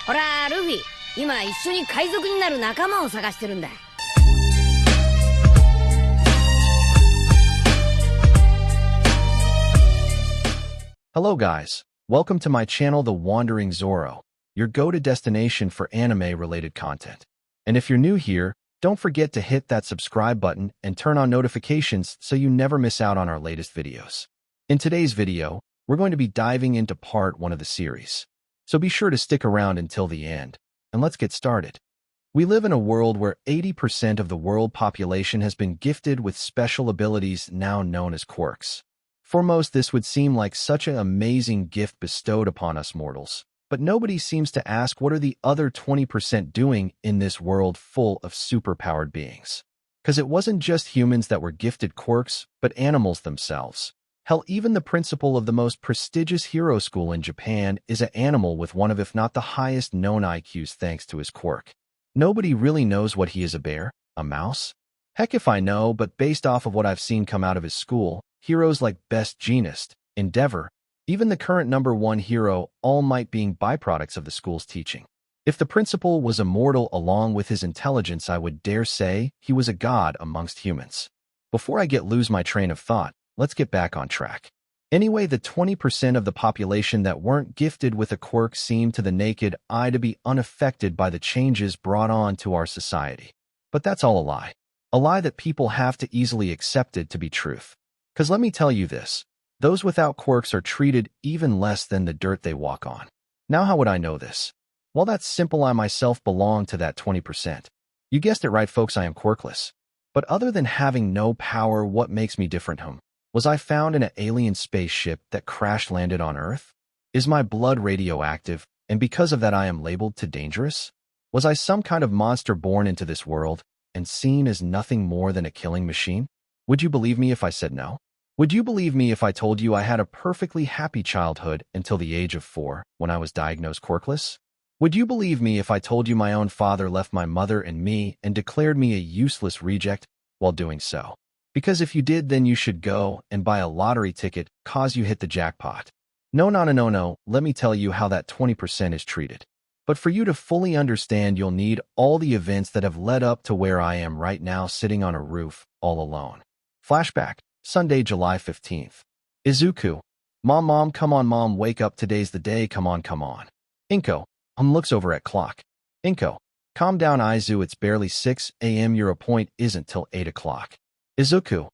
ほら、ルフィ、今一緒に海賊になる仲間を探してるんだ。Hello guys, welcome to my channel The Wandering Zoro, your go-to destination for anime-related content. And if you're new here, don't forget to hit that subscribe button and turn on notifications so you never miss out on our latest videos. In today's video, we're going to be diving into part 1 of the series. So be sure to stick around until the end, and let's get started. We live in a world where 80% of the world population has been gifted with special abilities now known as quirks. For most, this would seem like such an amazing gift bestowed upon us mortals. But nobody seems to ask what are the other 20% doing in this world full of superpowered beings. Because it wasn't just humans that were gifted quirks, but animals themselves. Hell, even the principal of the most prestigious hero school in Japan is an animal with one of if not the highest known IQs thanks to his quirk. Nobody really knows what he is: a bear? A mouse? Heck if I know, but based off of what I've seen come out of his school, heroes like Best Jeanist, Endeavor, even the current #1 hero, all might being byproducts of the school's teaching. If the principal was immortal along with his intelligence, I would dare say he was a god amongst humans. Before I lose my train of thought, let's get back on track. Anyway, the 20% of the population that weren't gifted with a quirk seemed to the naked eye to be unaffected by the changes brought on to our society. But that's all a lie. A lie that people have to easily accept it to be truth. Because let me tell you this, those without quirks are treated even less than the dirt they walk on. Now how would I know this? Well, that's simple. I myself belong to that 20%. You guessed it right, folks, I am quirkless. But other than having no power, what makes me different? Was I found in an alien spaceship that crash-landed on Earth? Is my blood radioactive, and because of that I am labeled too dangerous? Was I some kind of monster born into this world and seen as nothing more than a killing machine? Would you believe me if I said no? Would you believe me if I told you I had a perfectly happy childhood until the age of 4 when I was diagnosed quirkless? Would you believe me if I told you my own father left my mother and me and declared me a useless reject while doing so? Because if you did, then you should go and buy a lottery ticket, cause you hit the jackpot. No, let me tell you how that 20% is treated. But for you to fully understand, you'll need all the events that have led up to where I am right now, sitting on a roof, all alone. Flashback, Sunday, July 15th. Izuku. Mom, come on, Mom, wake up, today's the day, come on. Inko. Looks over at clock. Inko. Calm down, Izu, it's barely 6 a.m. Your appointment isn't till 8 o'clock. Izuku.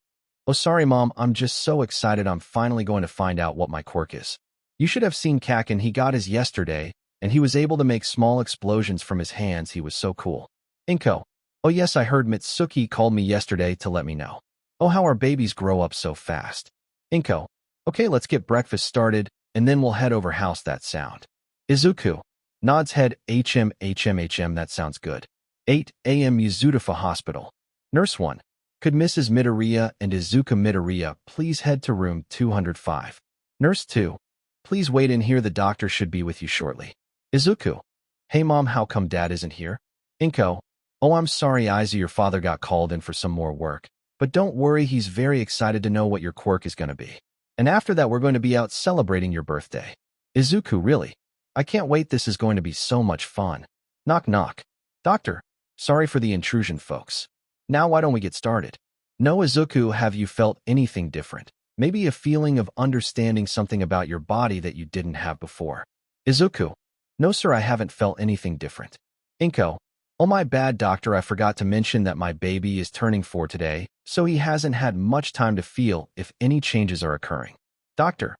Oh, sorry, Mom, I'm just so excited. I'm finally going to find out what my quirk is. You should have seen Kakin. He got his yesterday, and he was able to make small explosions from his hands. He was so cool. Inko. Oh yes, I heard Mitsuki called me yesterday to let me know. Oh, how our babies grow up so fast. Inko. Okay, let's get breakfast started, and then we'll head over. House that sound. Izuku. Nods head. HM, that sounds good. 8 a.m. Yuzutafa Hospital. Nurse 1. Could Mrs. Midoriya and Izuku Midoriya please head to room 205? Nurse 2. Please wait in here, the doctor should be with you shortly. Izuku. Hey Mom, how come Dad isn't here? Inko. Oh, I'm sorry, Izu, your father got called in for some more work. But don't worry, he's very excited to know what your quirk is going to be. And after that, we're going to be out celebrating your birthday. Izuku, really? I can't wait, this is going to be so much fun. Knock knock. Doctor. Sorry for the intrusion, folks. Now why don't we get started? No, Izuku, have you felt anything different? Maybe a feeling of understanding something about your body that you didn't have before. Izuku. No sir, I haven't felt anything different. Inko. Oh my bad, doctor, I forgot to mention that my baby is turning 4 today, so he hasn't had much time to feel if any changes are occurring. Doctor.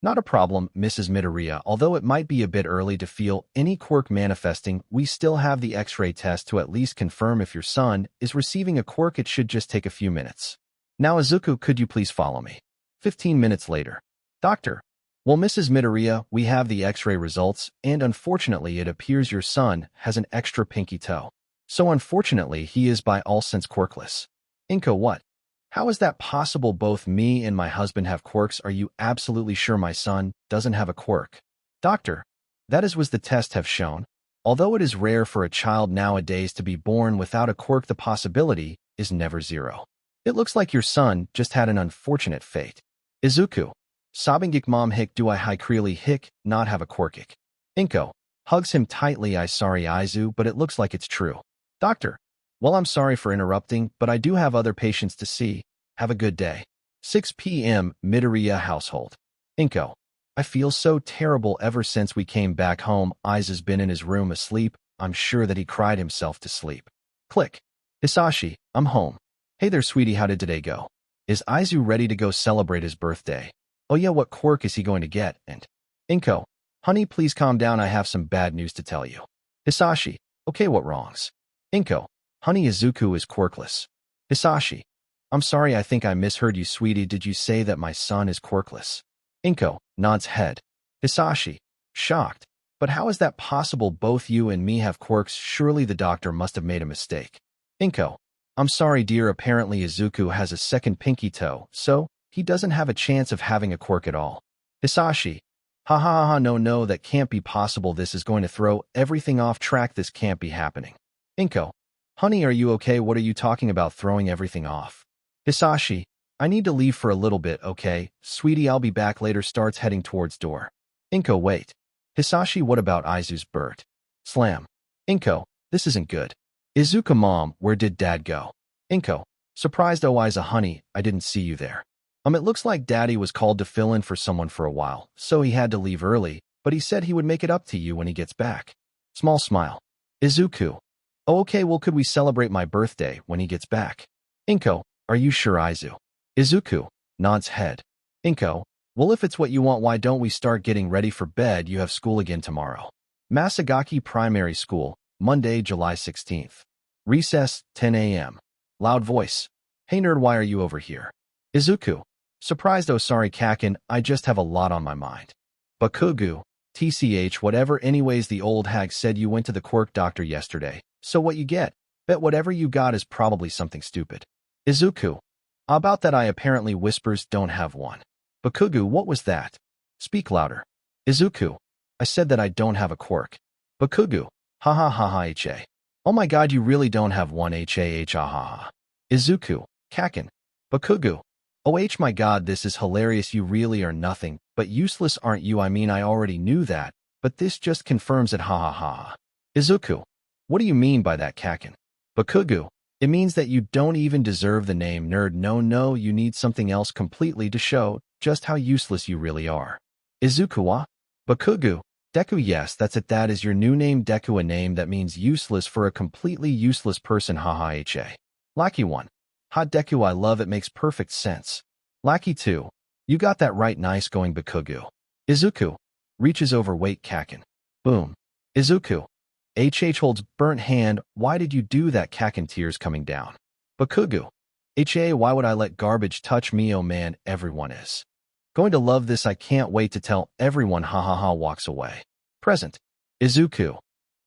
Not a problem, Mrs. Midoriya. Although it might be a bit early to feel any quirk manifesting, we still have the X-ray test to at least confirm if your son is receiving a quirk. It should just take a few minutes. Now, Izuku, could you please follow me? 15 minutes later. Doctor. Well, Mrs. Midoriya, we have the X-ray results, and unfortunately it appears your son has an extra pinky toe. So unfortunately, he is by all sense quirkless. Inko, what? How is that possible? Both me and my husband have quirks. Are you absolutely sure my son doesn't have a quirk? Doctor. That is what the tests have shown. Although it is rare for a child nowadays to be born without a quirk, the possibility is never zero. It looks like your son just had an unfortunate fate. Izuku. Sobbing Mom hick, do I really hick not have a quirk? Inko. Hugs him tightly. I sorry, Izu, but it looks like it's true. Doctor. Well, I'm sorry for interrupting, but I do have other patients to see. Have a good day. 6 p.m. Midoriya household. Inko. I feel so terrible ever since we came back home. Izu's been in his room asleep. I'm sure that he cried himself to sleep. Click. Hisashi, I'm home. Hey there, sweetie, how did today go? Is Izu ready to go celebrate his birthday? Oh yeah, what quirk is he going to get? And Inko. Honey, please calm down. I have some bad news to tell you. Hisashi. Okay, what wrongs? Inko. Honey, Izuku is quirkless. Hisashi. I'm sorry, I think I misheard you, sweetie. Did you say that my son is quirkless? Inko nods head. Hisashi. Shocked. But how is that possible? Both you and me have quirks. Surely the doctor must have made a mistake. Inko. I'm sorry, dear. Apparently Izuku has a second pinky toe, so he doesn't have a chance of having a quirk at all. Hisashi. Ha ha ha, no, that can't be possible. This is going to throw everything off track. This can't be happening. Inko. Honey, are you okay? What are you talking about throwing everything off? Hisashi. I need to leave for a little bit, okay? Sweetie, I'll be back later. Starts heading towards door. Inko, wait. Hisashi, what about Izu's bird? Slam. Inko, this isn't good. Izuku, mom, where did dad go? Inko, surprised. Oh, Izu, honey, I didn't see you there. It looks like daddy was called to fill in for someone for a while, so he had to leave early, but he said he would make it up to you when he gets back. Small smile. Izuku. Oh, okay, well, could we celebrate my birthday when he gets back? Inko, are you sure, Izu? Izuku nods head. Inko, well, if it's what you want, why don't we start getting ready for bed? You have school again tomorrow. Masagaki Primary School, Monday, July 16th. Recess, 10 a.m. Loud voice. Hey nerd, why are you over here? Izuku. Surprised. Oh, sorry, Kaken, I just have a lot on my mind. Bakugu. TCH, whatever. Anyways, the old hag said you went to the quirk doctor yesterday, so what you get? Bet whatever you got is probably something stupid. Izuku. About that, I apparently whispers don't have one. Bakugu, what was that? Speak louder. Izuku. I said that I don't have a quirk. Bakugu. Ha ha ha ha ha. Oh my god, you really don't have one. Ha ha ha. Izuku. Kaken. Bakugu. Oh my god, this is hilarious. You really are nothing but useless, aren't you? I mean, I already knew that, but this just confirms it. Ha ha ha. Izuku. What do you mean by that, Kaken? Bakugu. It means that you don't even deserve the name nerd. No, you need something else completely to show just how useless you really are. Izuku. Bakugu. Deku. Yes, that's it. That is your new name, Deku, a name that means useless for a completely useless person. Ha ha ha. Lucky one. Ha Deku, I love it. Makes perfect sense. Lucky 2. You got that right. Nice going, Bakugu. Izuku. Reaches over. Wait, Kaken. Boom. Izuku. Holds burnt hand. Why did you do that, Kaken? Tears coming down. Bakugu. Why would I let garbage touch me? Oh man, everyone is going to love this. I can't wait to tell everyone. Ha ha ha. Walks away. Present. Izuku.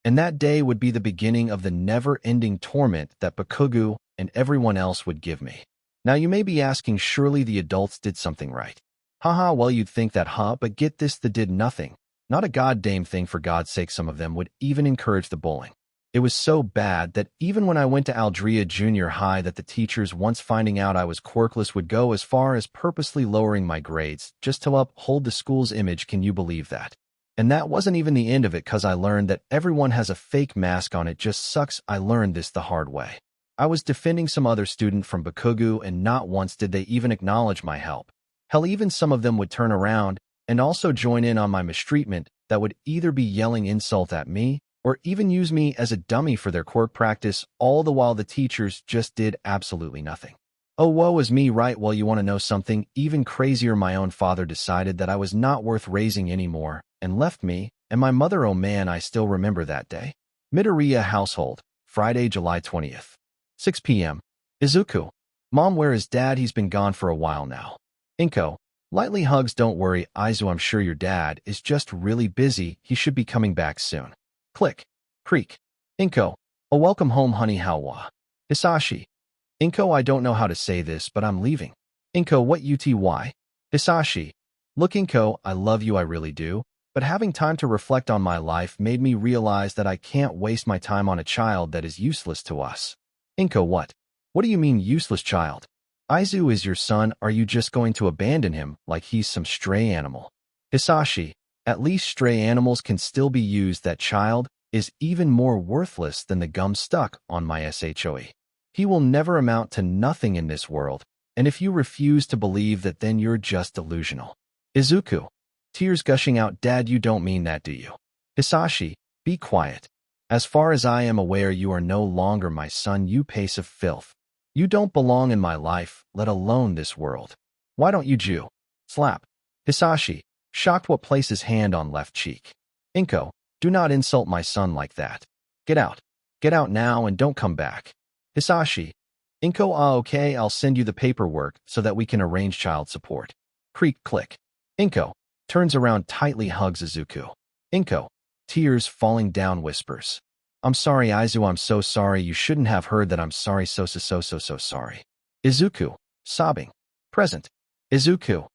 And that day would be the beginning of the never-ending torment that Bakugu and everyone else would give me. Now you may be asking, surely the adults did something right. Haha, well, you'd think that, huh? But get this, they did nothing. Not a goddamn thing. For God's sake, some of them would even encourage the bullying. It was so bad that even when I went to Aldria Junior High, that the teachers, once finding out I was quirkless, would go as far as purposely lowering my grades just to uphold the school's image. Can you believe that? And that wasn't even the end of it, cause I learned that everyone has a fake mask on. It just sucks. I learned this the hard way. I was defending some other student from Bakugu, and not once did they even acknowledge my help. Hell, even some of them would turn around and also join in on my mistreatment that would either be yelling insult at me or even use me as a dummy for their quirk practice, all the while the teachers just did absolutely nothing. Oh, woe is me, right? Well, you want to know something even crazier? My own father decided that I was not worth raising anymore and left me and my mother. Oh man, I still remember that day. Midoriya household, Friday, July 20th. 6 p.m. Izuku. Mom, where is dad? He's been gone for a while now. Inko. Lightly hugs. Don't worry, Izu, I'm sure your dad is just really busy. He should be coming back soon. Click. Creak. Inko. Oh, welcome home, honey. How wa? Hisashi. Inko, I don't know how to say this, but I'm leaving. Inko, what uty? Hisashi. Look, Inko, I love you, I really do, but having time to reflect on my life made me realize that I can't waste my time on a child that is useless to us. Inko, what? What do you mean, useless child? Izu is your son. Are you just going to abandon him like he's some stray animal? Hisashi. At least stray animals can still be used. That child is even more worthless than the gum stuck on my SHOE. He will never amount to nothing in this world, and if you refuse to believe that, then you're just delusional. Izuku. Tears gushing out. Dad, you don't mean that, do you? Hisashi. Be quiet. As far as I am aware, you are no longer my son, you piece of filth. You don't belong in my life, let alone this world. Why don't you Jew? Slap. Hisashi. Shocked. What? Places hand on left cheek. Inko. Do not insult my son like that. Get out. Get out now and don't come back. Hisashi. Inko. Okay, I'll send you the paperwork so that we can arrange child support. Creak. Click. Inko. Turns around, tightly hugs Izuku. Inko. Tears falling down, whispers. I'm sorry, Izu, I'm so sorry. You shouldn't have heard that. I'm sorry, so sorry. Izuku. Sobbing. Present. Izuku.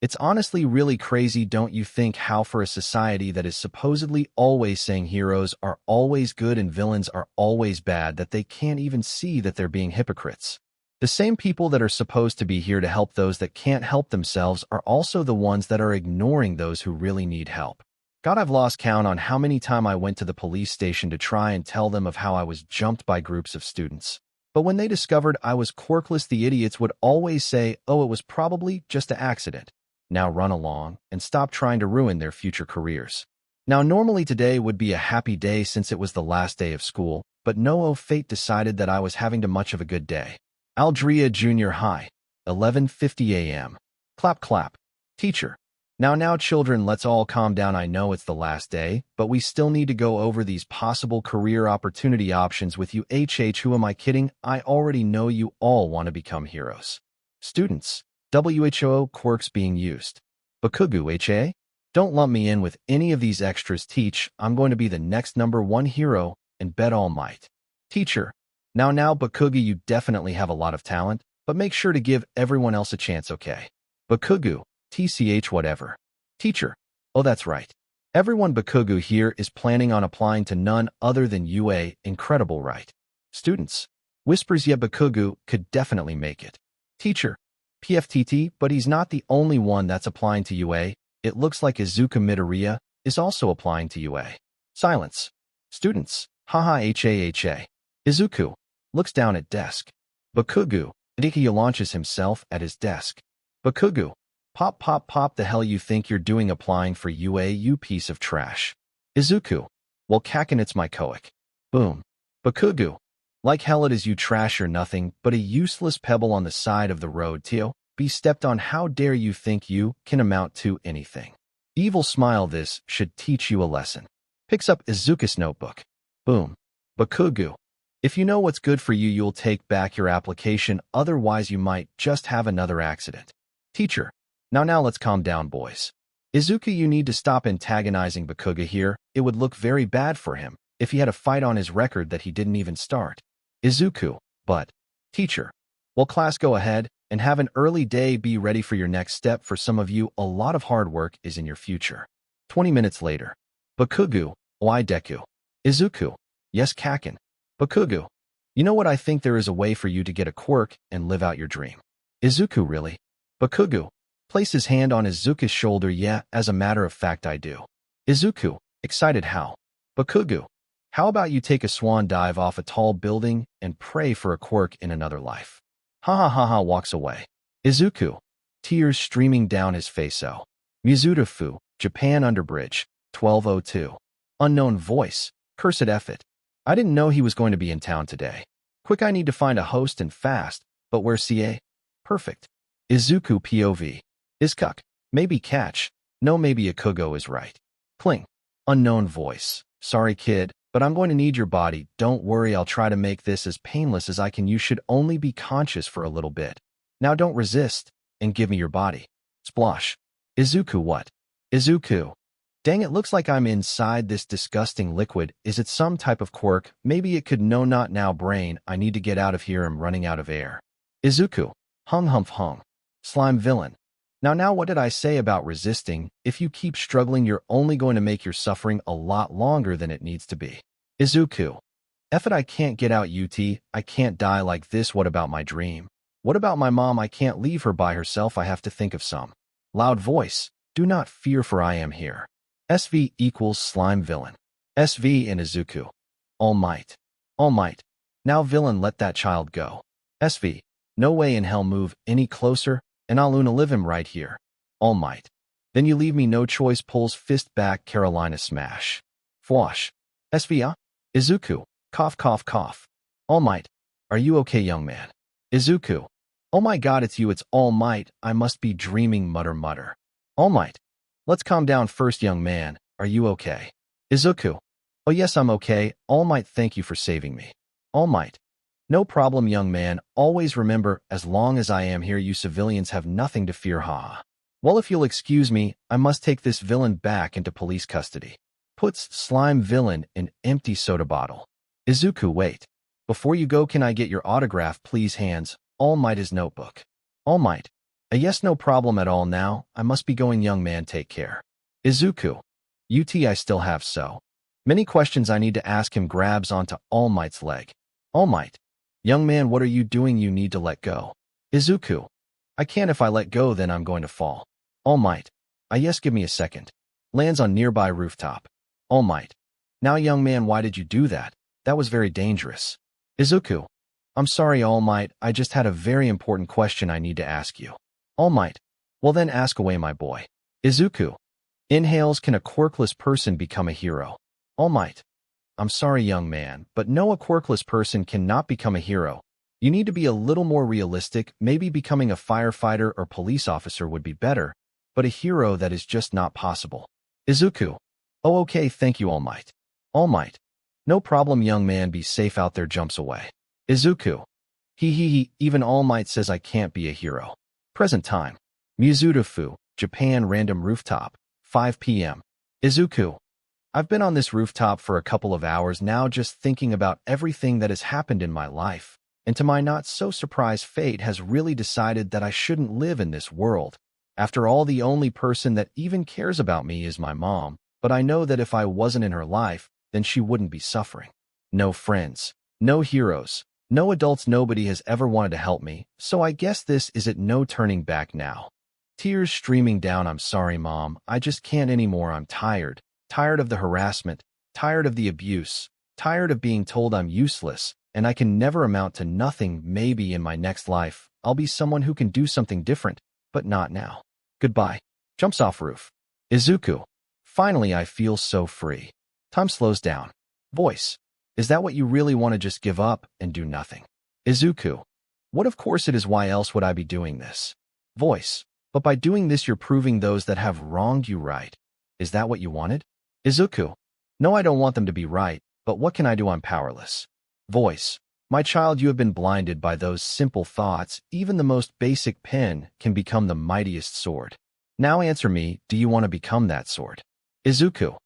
It's honestly really crazy, don't you think, how for a society that is supposedly always saying heroes are always good and villains are always bad, that they can't even see that they're being hypocrites. The same people that are supposed to be here to help those that can't help themselves are also the ones that are ignoring those who really need help. God, I've lost count on how many times I went to the police station to try and tell them of how I was jumped by groups of students. But when they discovered I was quirkless, the idiots would always say, oh, it was probably just an accident. Now run along and stop trying to ruin their future careers. Now normally today would be a happy day since it was the last day of school, but no, fate decided that I was having too much of a good day. Aldria Junior High, 11:50 a.m. Clap clap. Teacher. Now children, let's all calm down. I know it's the last day, but we still need to go over these possible career opportunity options with you. Who am I kidding? I already know you all want to become heroes. Students. WHO quirks being used. Bakugu HA? Don't lump me in with any of these extras. Teach, I'm going to be the next #1 hero and bet all might. Teacher. Now Bakugu, you definitely have a lot of talent, but make sure to give everyone else a chance, okay? Bakugu. TCH whatever. Teacher. Oh, that's right. Everyone Bakugu here is planning on applying to none other than UA. Incredible, right? Students. Whispers. Yeah, Bakugu could definitely make it. Teacher. PFTT, but he's not the only one that's applying to UA. It looks like Izuku Midoriya is also applying to UA. Silence. Students. Haha HA. Izuku. Looks down at desk. Bakugu. Idiki launches himself at his desk. Bakugu. Pop. The hell you think you're doing applying for UA, you piece of trash. Izuku. Well, Kaken, it's my Koik. Boom. Bakugu. Like hell it is, you trash. You're nothing but a useless pebble on the side of the road. Tio, be stepped on. How dare you think you can amount to anything? Evil smile. This should teach you a lesson. Picks up Izuku's notebook. Boom. Bakugu. If you know what's good for you, you'll take back your application. Otherwise, you might just have another accident. Teacher. Now let's calm down, boys. Izuku, you need to stop antagonizing Bakugu here. It would look very bad for him if he had a fight on his record that he didn't even start. Izuku. But. Teacher. Well, class, go ahead and have an early day. Be ready for your next step. For some of you, a lot of hard work is in your future. 20 minutes later. Bakugu. Why Deku? Izuku. Yes, Kaken. Bakugu. You know what? I think there is a way for you to get a quirk and live out your dream. Izuku. Really? Bakugu. Place his hand on Izuku's shoulder. Yeah, as a matter of fact, I do. Izuku. Excited. How? Bakugu. How about you take a swan dive off a tall building and pray for a quirk in another life? Ha. Walks away. Izuku. Tears streaming down his face. Oh. Mizuta-fu, Japan Underbridge, 12:02. Unknown voice. Cursed F it. I didn't know he was going to be in town today. Quick, I need to find a host and fast. But where's CA? Perfect. Izuku POV. Izukuk. Maybe catch. No, maybe Ikugo is right. Cling. Unknown voice. Sorry, kid, but I'm going to need your body. Don't worry, I'll try to make this as painless as I can. You should only be conscious for a little bit. Now don't resist, and give me your body. Splosh. Izuku. What? Izuku. Dang, it looks like I'm inside this disgusting liquid. Is it some type of quirk? Maybe it could. No, not now, brain. I need to get out of here. I'm running out of air. Izuku. Hung. Slime villain. Now what did I say about resisting? If you keep struggling, you're only going to make your suffering a lot longer than it needs to be. Izuku. F it, I can't get out. I can't die like this. What about my dream? What about my mom? I can't leave her by herself. I have to think of some. Loud voice. Do not fear, for I am here. SV equals slime villain. SV and Izuku. All Might. All Might. Now villain, let that child go. SV. No way in hell, move any closer, and I'll live him right here. All Might. Then you leave me no choice, pulls fist back, Carolina smash. Fwash. SV. Izuku. Cough, cough, cough. All Might. Are you okay, young man? Izuku. Oh my god, it's you, it's All Might. I must be dreaming, mutter, mutter. All Might. Let's calm down first, young man. Are you okay? Izuku. Oh yes, I'm okay. All Might, thank you for saving me. All Might. No problem, young man. Always remember, as long as I am here, you civilians have nothing to fear, haha. Well, if you'll excuse me, I must take this villain back into police custody. Puts slime villain in empty soda bottle. Izuku, wait. Before you go, can I get your autograph, please? Hands All Might his notebook. All Might. Yes, no problem at all. Now, I must be going, young man, take care. Izuku. I still have so many questions I need to ask him. Grabs onto All Might's leg. All Might. Young man, what are you doing? You need to let go. Izuku. I can't. If I let go, then I'm going to fall. All Might. Yes, give me a second. Lands on nearby rooftop. All Might. Now, young man, why did you do that? That was very dangerous. Izuku. I'm sorry, All Might. I just had a very important question I need to ask you. All Might. Well then ask away, my boy. Izuku. Inhales, can a quirkless person become a hero? All Might. I'm sorry, young man, but no, a quirkless person cannot become a hero. You need to be a little more realistic. Maybe becoming a firefighter or police officer would be better, but a hero, that is just not possible. Izuku. Oh, okay, thank you, All Might. All Might. No problem, young man, be safe out there. Jumps away. Izuku. He, even All Might says I can't be a hero. Present time. Mizutofu, Japan. Random rooftop. 5 p.m. Izuku. I've been on this rooftop for a couple of hours now, just thinking about everything that has happened in my life, and to my not-so-surprised fate has really decided that I shouldn't live in this world. After all, the only person that even cares about me is my mom, but I know that if I wasn't in her life, then she wouldn't be suffering. No friends, no heroes, no adults, nobody has ever wanted to help me, so I guess this is it, no turning back now. Tears streaming down. I'm sorry, Mom, I just can't anymore. I'm tired. Tired of the harassment, tired of the abuse, tired of being told I'm useless, and I can never amount to nothing. Maybe in my next life, I'll be someone who can do something different, but not now. Goodbye. Jumps off roof. Izuku. Finally, I feel so free. Time slows down. Voice. Is that what you really want, to just give up and do nothing? Izuku. What, of course it is. Why else would I be doing this? Voice. But by doing this, you're proving those that have wronged you right. Is that what you wanted? Izuku. No, I don't want them to be right, but what can I do? I'm powerless. Voice. My child, you have been blinded by those simple thoughts. Even the most basic pen can become the mightiest sword. Now answer me, do you want to become that sword? Izuku.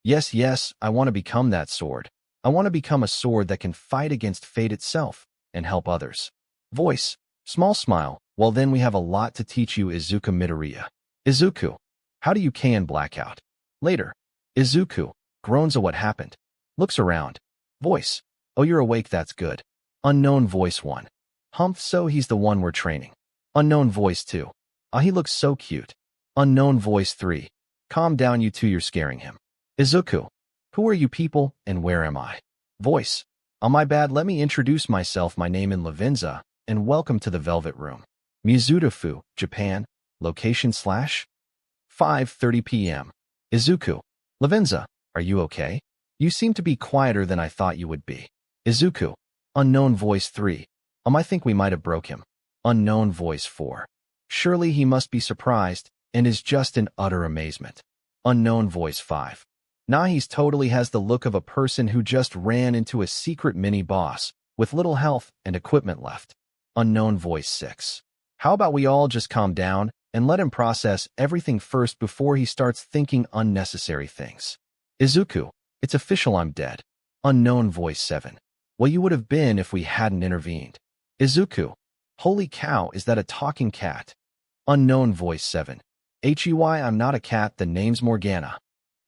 Yes, I want to become that sword. I want to become a sword that can fight against fate itself and help others. Voice. Small smile. Well, then we have a lot to teach you, Izuku Midoriya. Izuku. How do you can blackout? Later. Izuku. Groans. What happened? Looks around. Voice. Oh, you're awake, that's good. Unknown. Voice 1. Humph, so he's the one we're training. Unknown. Voice 2. He looks so cute. Unknown. Voice 3. Calm down, you two, you're scaring him. Izuku. Who are you people, and where am I? Voice. Oh, my bad, let me introduce myself. My name is Lavenza, and welcome to the Velvet Room. Mizutofu, Japan. Location / 5:30 p.m. Izuku. Lavenza, are you okay? You seem to be quieter than I thought you would be. Izuku. Unknown. Voice 3. I think we might have broke him. Unknown. Voice 4. Surely he must be surprised and is just in utter amazement. Unknown. Voice 5. Nah, he's totally has the look of a person who just ran into a secret mini-boss with little health and equipment left. Unknown. Voice 6. How about we all just calm down and let him process everything first before he starts thinking unnecessary things. Izuku. It's official, I'm dead. Unknown. Voice 7. Well, you would have been if we hadn't intervened. Izuku. Holy cow, is that a talking cat? Unknown. Voice 7. I'm not a cat, the name's Morgana.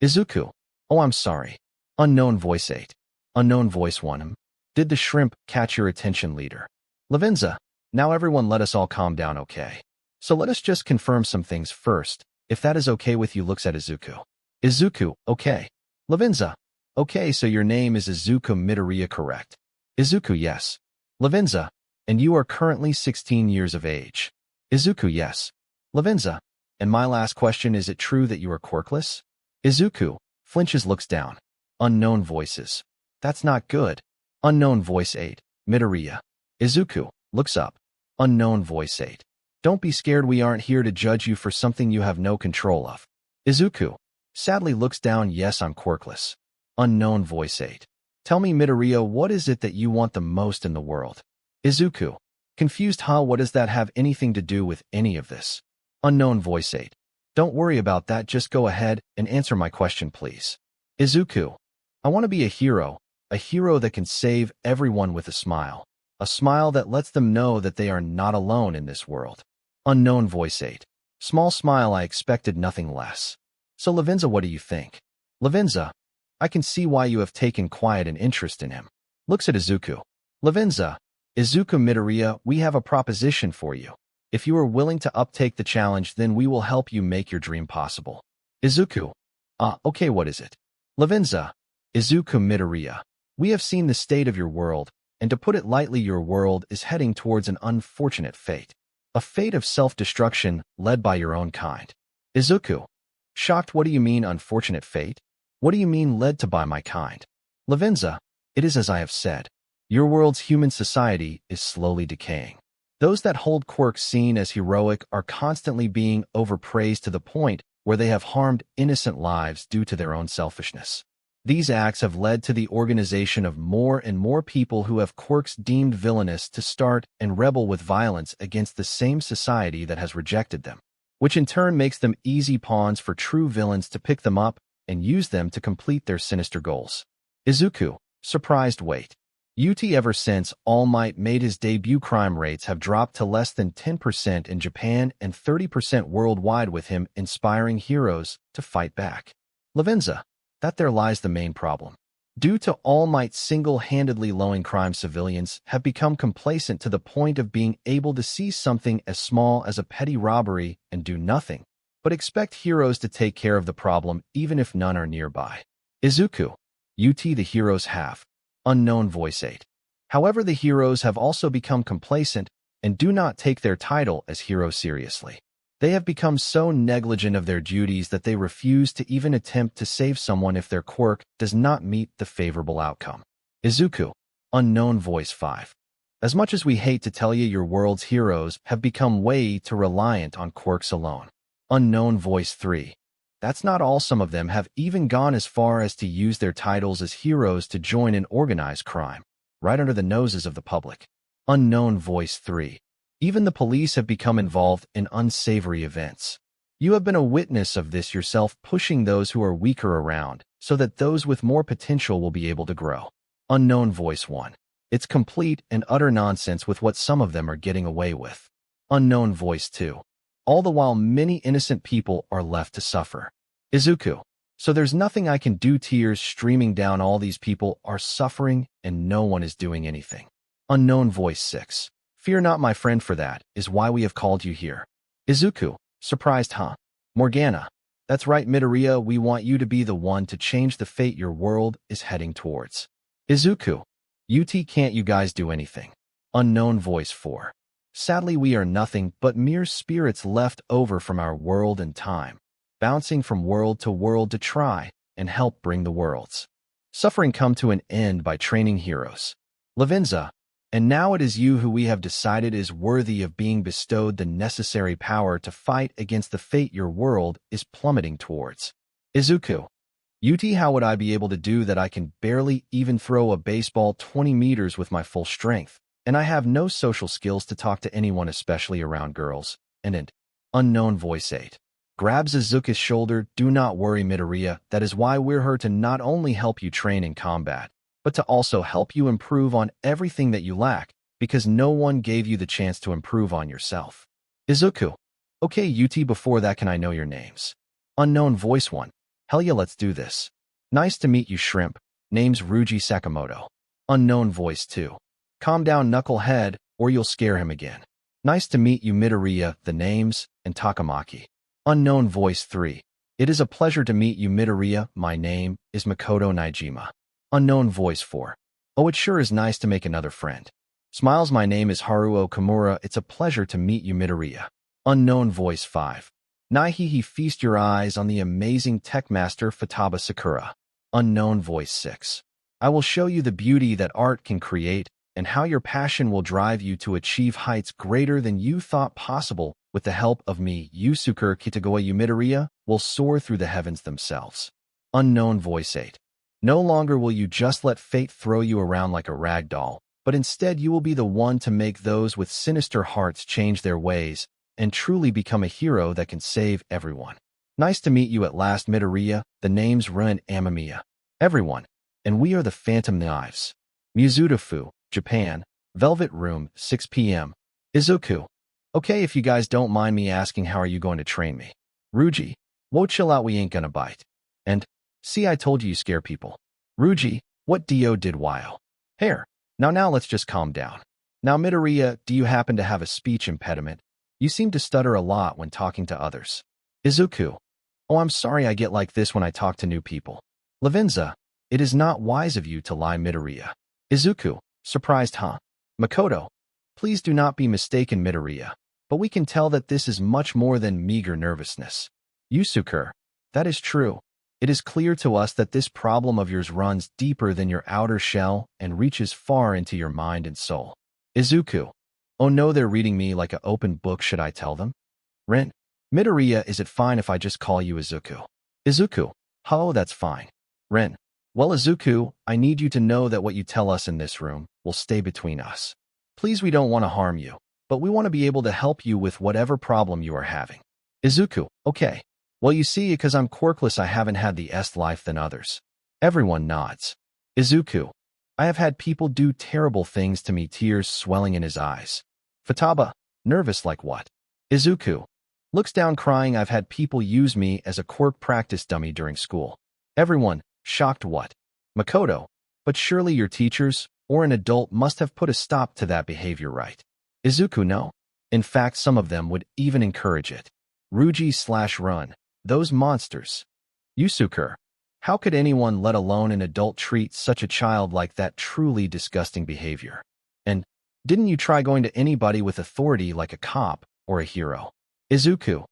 Izuku. Oh, I'm sorry. Unknown. Voice 8. Unknown. Voice 1. Did the shrimp catch your attention, leader? Lavenza. Now everyone, let us all calm down, okay? So let us just confirm some things first, if that is okay with you. Looks at Izuku. Izuku, okay. Lavinza, okay, so your name is Izuku Midoriya, correct? Izuku, yes. Lavinza, and you are currently 16 years of age. Izuku, yes. Lavinza, and my last question, is it true that you are quirkless? Izuku, flinches, looks down. Unknown voices. That's not good. Unknown voice 8. Midoriya. Izuku, looks up. Unknown voice 8. Don't be scared, we aren't here to judge you for something you have no control of. Izuku, sadly looks down, yes, I'm quirkless. Unknown voice 8. Tell me, Midoriya, what is it that you want the most in the world? Izuku, confused, huh? What does that have anything to do with any of this? Unknown voice 8. Don't worry about that, just go ahead and answer my question, please. Izuku, I want to be a hero that can save everyone with a smile that lets them know that they are not alone in this world. Unknown voice 8. Small smile, I expected nothing less. So Lavinza, what do you think? Lavinza, I can see why you have taken quite an interest in him. Looks at Izuku. Lavinza, Izuku Midoriya, we have a proposition for you. If you are willing to uptake the challenge, then we will help you make your dream possible. Izuku, okay, what is it? Lavinza, Izuku Midoriya, we have seen the state of your world, and to put it lightly, your world is heading towards an unfortunate fate. A fate of self-destruction led by your own kind. Izuku, shocked, what do you mean unfortunate fate? What do you mean led to by my kind? Lavinza, it is as I have said. Your world's human society is slowly decaying. Those that hold quirks seen as heroic are constantly being overpraised to the point where they have harmed innocent lives due to their own selfishness. These acts have led to the organization of more and more people who have quirks deemed villainous to start and rebel with violence against the same society that has rejected them, which in turn makes them easy pawns for true villains to pick them up and use them to complete their sinister goals. Izuku, surprised, wait. Ever since All Might made his debut, crime rates have dropped to less than 10% in Japan and 30% worldwide, with him inspiring heroes to fight back. Lavinza, that there lies the main problem. Due to All Might single-handedly lowering crime, civilians have become complacent to the point of being able to see something as small as a petty robbery and do nothing, but expect heroes to take care of the problem even if none are nearby. Izuku, the heroes have. Unknown voice 8. However, the heroes have also become complacent and do not take their title as hero seriously. They have become so negligent of their duties that they refuse to even attempt to save someone if their quirk does not meet the favorable outcome. Izuku, unknown voice 5. As much as we hate to tell you, your world's heroes have become way too reliant on quirks alone. Unknown voice 3. That's not all, some of them have even gone as far as to use their titles as heroes to join in organized crime, right under the noses of the public. Unknown voice 3. Even the police have become involved in unsavory events. You have been a witness of this yourself, pushing those who are weaker around so that those with more potential will be able to grow. Unknown voice 1. It's complete and utter nonsense with what some of them are getting away with. Unknown voice 2. All the while many innocent people are left to suffer. Izuku, so there's nothing I can do, tears streaming down, all these people are suffering and no one is doing anything. Unknown voice 6. Fear not, my friend, for that is why we have called you here. Izuku, surprised, huh? Morgana, that's right, Midoriya, we want you to be the one to change the fate your world is heading towards. Izuku, can't you guys do anything? Unknown voice 4. Sadly, we are nothing but mere spirits left over from our world and time, bouncing from world to try and help bring the world's suffering come to an end by training heroes. Lavinza, and now it is you who we have decided is worthy of being bestowed the necessary power to fight against the fate your world is plummeting towards. Izuku, how would I be able to do that? I can barely even throw a baseball 20 meters with my full strength, and I have no social skills to talk to anyone, especially around girls. And unknown voice 8. Grabs Izuku's shoulder, do not worry, Midoriya, that is why we're here, to not only help you train in combat, but to also help you improve on everything that you lack, because no one gave you the chance to improve on yourself. Izuku, okay, before that, can I know your names? Unknown voice 1. Hell yeah, let's do this. Nice to meet you, Shrimp. Name's Ruji Sakamoto. Unknown voice 2. Calm down, knucklehead, or you'll scare him again. Nice to meet you, Midoriya. The names, and Takamaki. Unknown voice 3. It is a pleasure to meet you, Midoriya. My name is Makoto Naijima. Unknown voice 4. Oh, it sure is nice to make another friend. Smiles. My name is Haruo Kimura. It's a pleasure to meet you, Midoriya. Unknown voice 5. Naihihi. Feast your eyes on the amazing tech master Futaba Sakura. Unknown voice 6. I will show you the beauty that art can create and how your passion will drive you to achieve heights greater than you thought possible. With the help of me, Yusuke Kitagawa, you Midoriya will soar through the heavens themselves. Unknown voice 8. No longer will you just let fate throw you around like a rag doll, but instead you will be the one to make those with sinister hearts change their ways and truly become a hero that can save everyone. Nice to meet you at last, Midoriya. The name's Ren Amamiya. Everyone. And we are the Phantom Knives. Mizutofu, Japan. Velvet Room, 6 p.m. Izuku. Okay, if you guys don't mind me asking, how are you going to train me? Ruji. Whoa, chill out, we ain't gonna bite. And, see, I told you scare people. Ruji, what Dio did while? Hair. Now let's just calm down. Now Midoriya, do you happen to have a speech impediment? You seem to stutter a lot when talking to others. Izuku. Oh, I'm sorry, I get like this when I talk to new people. Lavinza. It is not wise of you to lie, Midoriya. Izuku. Surprised, huh? Makoto. Please do not be mistaken, Midoriya, but we can tell that this is much more than meager nervousness. Yusuke. That is true. It is clear to us that this problem of yours runs deeper than your outer shell and reaches far into your mind and soul. Izuku. Oh no, they're reading me like an open book. Should I tell them? Ren. Midoriya, is it fine if I just call you Izuku? Izuku. Oh, that's fine. Ren. Well, Izuku, I need you to know that what you tell us in this room will stay between us. Please, we don't want to harm you, but we want to be able to help you with whatever problem you are having. Izuku. Okay. Well, you see, because I'm quirkless, I haven't had the best life than others. Everyone nods. Izuku. I have had people do terrible things to me, tears swelling in his eyes. Futaba. Nervous like what? Izuku. Looks down crying. I've had people use me as a quirk practice dummy during school. Everyone. Shocked what? Makoto. But surely your teachers, or an adult, must have put a stop to that behavior, right? Izuku. No. In fact, some of them would even encourage it. Ruji/Run. Those monsters. Yusuke. How could anyone, let alone an adult, treat such a child like that? Truly disgusting behavior. And didn't you try going to anybody with authority like a cop or a hero? Izuku.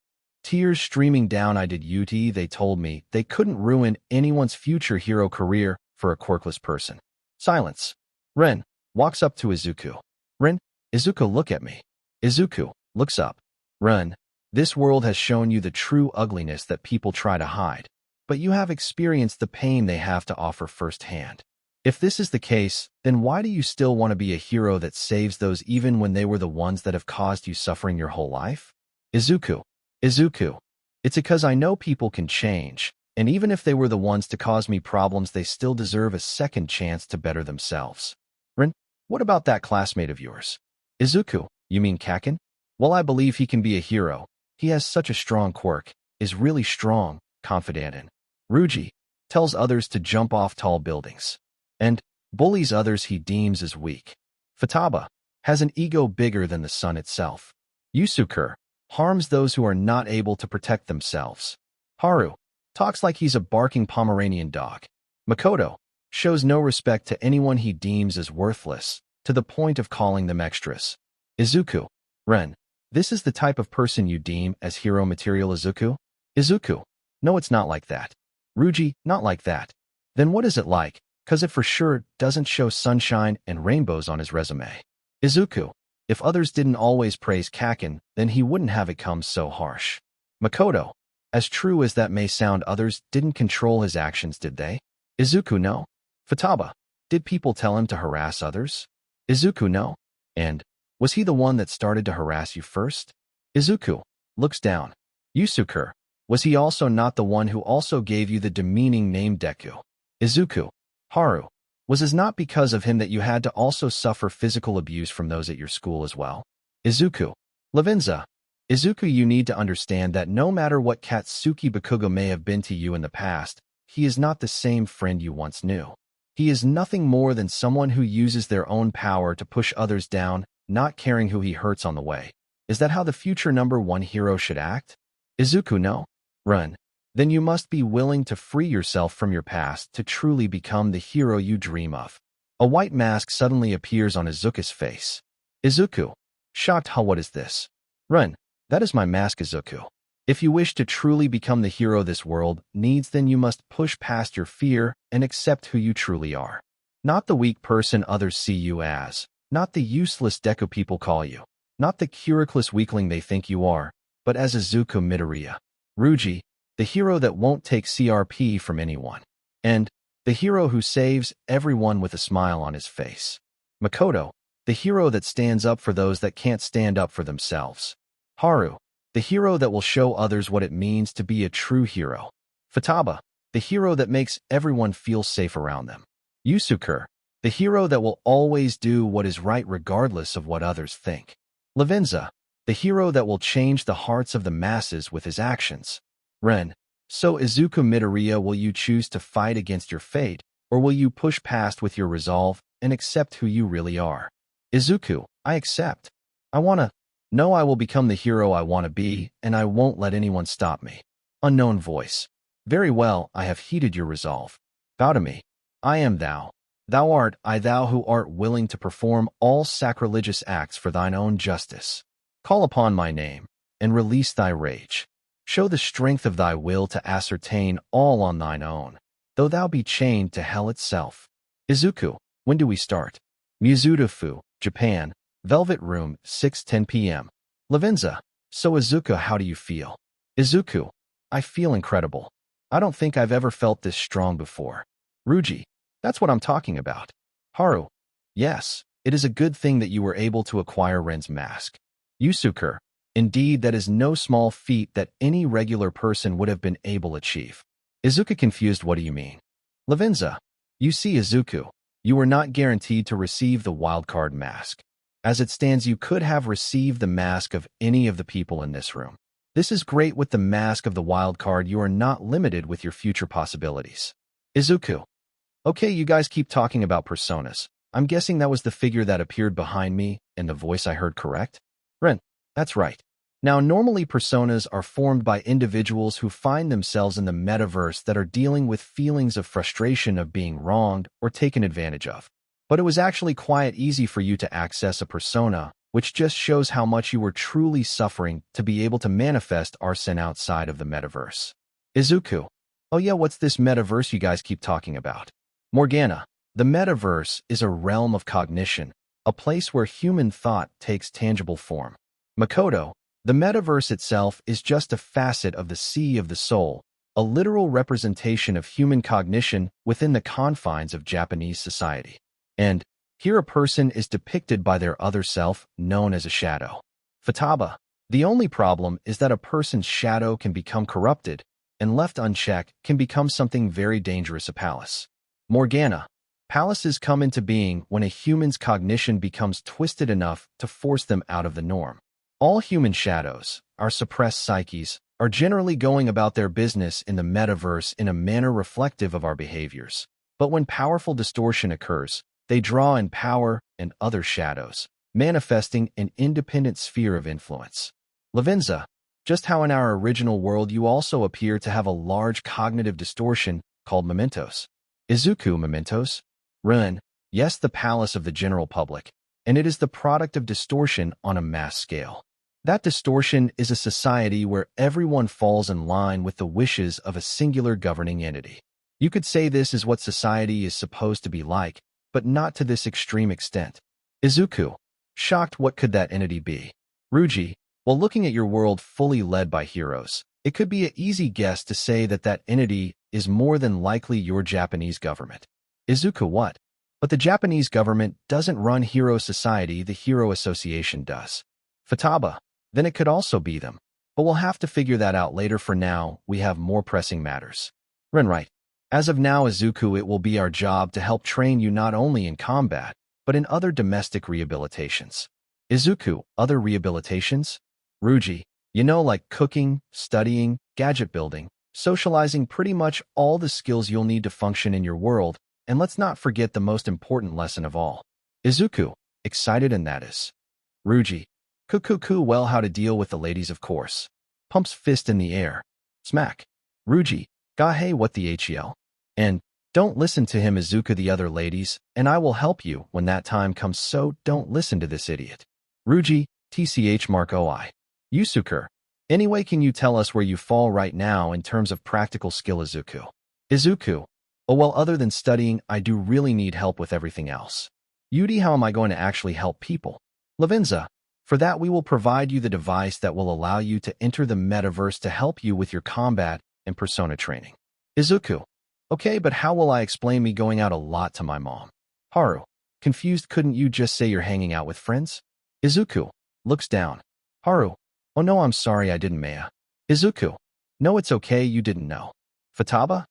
Tears streaming down. I did, Ut. They told me they couldn't ruin anyone's future hero career for a quirkless person. Silence. Ren walks up to Izuku. Ren. Izuku, look at me. Izuku looks up. Ren. This world has shown you the true ugliness that people try to hide, but you have experienced the pain they have to offer firsthand. If this is the case, then why do you still want to be a hero that saves those even when they were the ones that have caused you suffering your whole life? Izuku. Izuku. It's because I know people can change, and even if they were the ones to cause me problems, they still deserve a second chance to better themselves. Ren. What about that classmate of yours? Izuku. You mean Kaken? Well, I believe he can be a hero. He has such a strong quirk, is really strong, confident, and Ruji tells others to jump off tall buildings, and bullies others he deems as weak. Futaba has an ego bigger than the sun itself. Yusuke harms those who are not able to protect themselves. Haru talks like he's a barking Pomeranian dog. Makoto shows no respect to anyone he deems as worthless, to the point of calling them extras. Izuku. Ren. This is the type of person you deem as hero material, Izuku? Izuku. No, it's not like that. Ruji. Not like that. Then what is it like? 'Cause it for sure doesn't show sunshine and rainbows on his resume. Izuku. If others didn't always praise Kaken, then he wouldn't have it come so harsh. Makoto. As true as that may sound, others didn't control his actions, did they? Izuku. No. Futaba. Did people tell him to harass others? Izuku. No. And was he the one that started to harass you first? Izuku looks down. Yusuke. Was he also not the one who also gave you the demeaning name Deku? Izuku. Haru. Was it not because of him that you had to also suffer physical abuse from those at your school as well? Izuku. Lavinza. Izuku, you need to understand that no matter what Katsuki Bakugo may have been to you in the past, he is not the same friend you once knew. He is nothing more than someone who uses their own power to push others down, not caring who he hurts on the way. Is that how the future #1 hero should act? Izuku. No. Run. then you must be willing to free yourself from your past to truly become the hero you dream of. A white mask suddenly appears on Izuku's face. Izuku, shocked, how what is this? Run, that is my mask, Izuku. If you wish to truly become the hero this world needs, then you must push past your fear and accept who you truly are. Not the weak person others see you as, not the useless Deku people call you, not the Quirkless weakling they think you are, but as Izuku Midoriya. Ruji, the hero that won't take CRP from anyone. And the hero who saves everyone with a smile on his face. Makoto, the hero that stands up for those that can't stand up for themselves. Haru, the hero that will show others what it means to be a true hero. Futaba, the hero that makes everyone feel safe around them. Yusuke, the hero that will always do what is right regardless of what others think. Lavenza, the hero that will change the hearts of the masses with his actions. Ren, so Izuku Midoriya, will you choose to fight against your fate, or will you push past with your resolve and accept who you really are? Izuku, I accept. I will become the hero I want to be, and I won't let anyone stop me. Unknown voice. Very well, I have heeded your resolve. Bow to me. I am thou. Thou art I, thou who art willing to perform all sacrilegious acts for thine own justice. Call upon my name, and release thy rage. Show the strength of thy will to ascertain all on thine own, though thou be chained to hell itself. Izuku, when do we start? Mizudofu, Japan, Velvet Room, 6:10 p.m. Lavenza, so Izuku, how do you feel? Izuku, I feel incredible. I don't think I've ever felt this strong before. Ruji, that's what I'm talking about. Haru, yes, it is a good thing that you were able to acquire Ren's mask. Yusuke, indeed, that is no small feat that any regular person would have been able to achieve. Izuku, confused, what do you mean? Lavenza, you see, Izuku, you were not guaranteed to receive the wildcard mask. As it stands, you could have received the mask of any of the people in this room. This is great. With the mask of the wildcard, you are not limited with your future possibilities. Izuku, okay, you guys keep talking about personas. I'm guessing that was the figure that appeared behind me and the voice I heard, correct? Ren, that's right. Now, normally personas are formed by individuals who find themselves in the metaverse that are dealing with feelings of frustration of being wronged or taken advantage of. But it was actually quite easy for you to access a persona, which just shows how much you were truly suffering to be able to manifest Arsene outside of the metaverse. Izuku, oh yeah, what's this metaverse you guys keep talking about? Morgana, the metaverse is a realm of cognition, a place where human thought takes tangible form. Makoto, the metaverse itself is just a facet of the sea of the soul, a literal representation of human cognition within the confines of Japanese society. And here a person is depicted by their other self, known as a shadow. Futaba, the only problem is that a person's shadow can become corrupted, and left unchecked can become something very dangerous, a palace. Morgana, palaces come into being when a human's cognition becomes twisted enough to force them out of the norm. All human shadows, our suppressed psyches, are generally going about their business in the metaverse in a manner reflective of our behaviors. But when powerful distortion occurs, they draw in power and other shadows, manifesting an independent sphere of influence. Lavenza, just how in our original world you also appear to have a large cognitive distortion called mementos. Izuku, mementos? Ren, yes, the palace of the general public, and it is the product of distortion on a mass scale. That distortion is a society where everyone falls in line with the wishes of a singular governing entity. You could say this is what society is supposed to be like, but not to this extreme extent. Izuku, shocked, what could that entity be? Ruji, while looking at your world fully led by heroes, it could be an easy guess to say that that entity is more than likely your Japanese government. Izuku, what? But the Japanese government doesn't run Hero Society, the Hero Association does. Futaba, then it could also be them. But we'll have to figure that out later. For now, we have more pressing matters. Ren, right. As of now, Izuku, it will be our job to help train you not only in combat, but in other domestic rehabilitations. Izuku, other rehabilitations? Ruji, you know, like cooking, studying, gadget building, socializing, pretty much all the skills you'll need to function in your world, and let's not forget the most important lesson of all. Izuku, excited, and that is. Ruji, well, how to deal with the ladies, of course. Pumps fist in the air. Smack. Ruji, Gahe what the hell? And don't listen to him Izuku the other ladies, and I will help you when that time comes so don't listen to this idiot. Ruji, TCH Mark OI. Yusuke. Anyway, can you tell us where you fall right now in terms of practical skill Izuku? Izuku. Oh well, other than studying, I do really need help with everything else. Yudi, how am I going to actually help people? Lavenza. For that we will provide you the device that will allow you to enter the metaverse to help you with your combat and persona training. Izuku. Okay, but how will I explain me going out a lot to my mom? Haru. Confused, couldn't you just say you're hanging out with friends? Izuku. Looks down. Haru. Oh no, I'm sorry I didn't Maya. Izuku. No, it's okay, you didn't know. Futaba?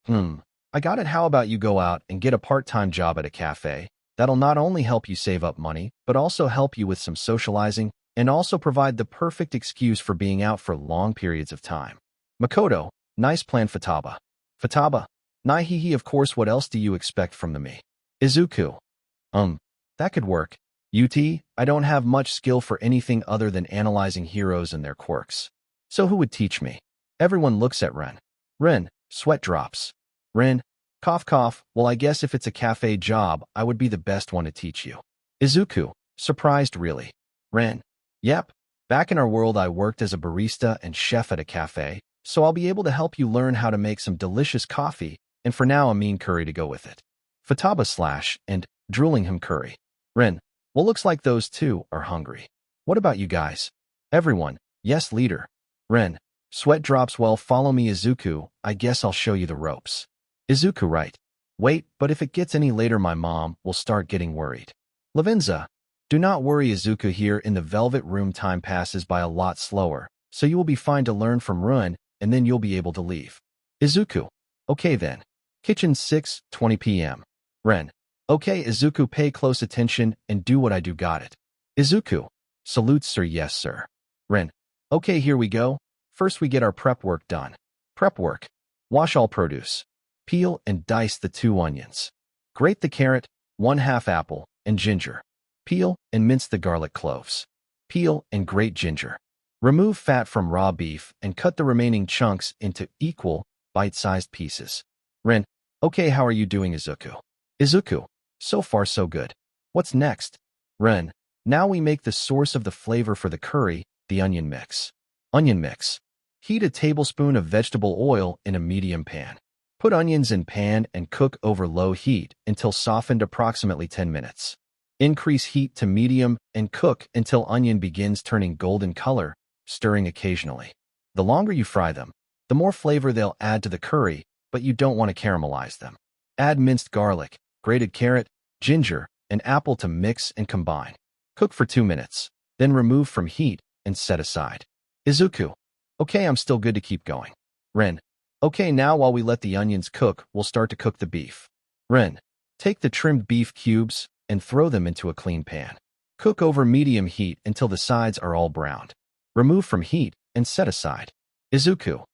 I got it. How about you go out and get a part-time job at a cafe? That'll not only help you save up money, but also help you with some socializing and also provide the perfect excuse for being out for long periods of time. Makoto. Nice plan, Futaba. Futaba. Naihihi, of course, what else do you expect from me? Izuku. That could work. UT, I don't have much skill for anything other than analyzing heroes and their quirks. So who would teach me? Everyone looks at Ren. Ren, sweat drops. Ren, cough cough, well I guess if it's a cafe job, I would be the best one to teach you. Izuku, surprised really. Ren, yep. Back in our world I worked as a barista and chef at a cafe, so I'll be able to help you learn how to make some delicious coffee, and for now a mean curry to go with it. Futaba / and drooling him curry. Ren, well looks like those two are hungry. What about you guys? Everyone, yes leader. Ren, sweat drops, well follow me Izuku, I guess I'll show you the ropes. Izuku right. Wait, but if it gets any later my mom will start getting worried. Lavenza, do not worry Izuku, here in the velvet room time passes by a lot slower, so you will be fine to learn from Ruin, and then you'll be able to leave. Izuku, okay then. Kitchen 6:20 p.m. Ren, okay Izuku, pay close attention and do what I do, got it. Izuku, salute sir, yes sir. Ren, okay here we go. First we get our prep work done. Prep work. Wash all produce. Peel and dice the 2 onions. Grate the carrot, 1/2 apple, and ginger. Peel and mince the garlic cloves. Peel and grate ginger. Remove fat from raw beef and cut the remaining chunks into equal, bite-sized pieces. Ren, okay, how are you doing Izuku? Izuku, so far so good. What's next? Ren, now we make the source of the flavor for the curry, the onion mix. Onion mix. Heat a tablespoon of vegetable oil in a medium pan. Put onions in pan and cook over low heat until softened approximately 10 minutes. Increase heat to medium and cook until onion begins turning golden color, stirring occasionally. The longer you fry them, the more flavor they'll add to the curry, but you don't want to caramelize them. Add minced garlic, grated carrot, ginger, and apple to mix and combine. Cook for 2 minutes, then remove from heat and set aside. Izuku, okay, I'm still good to keep going. Ren, okay, now while we let the onions cook, we'll start to cook the beef. Ren, take the trimmed beef cubes and throw them into a clean pan. Cook over medium heat until the sides are all browned. Remove from heat and set aside. Izuku,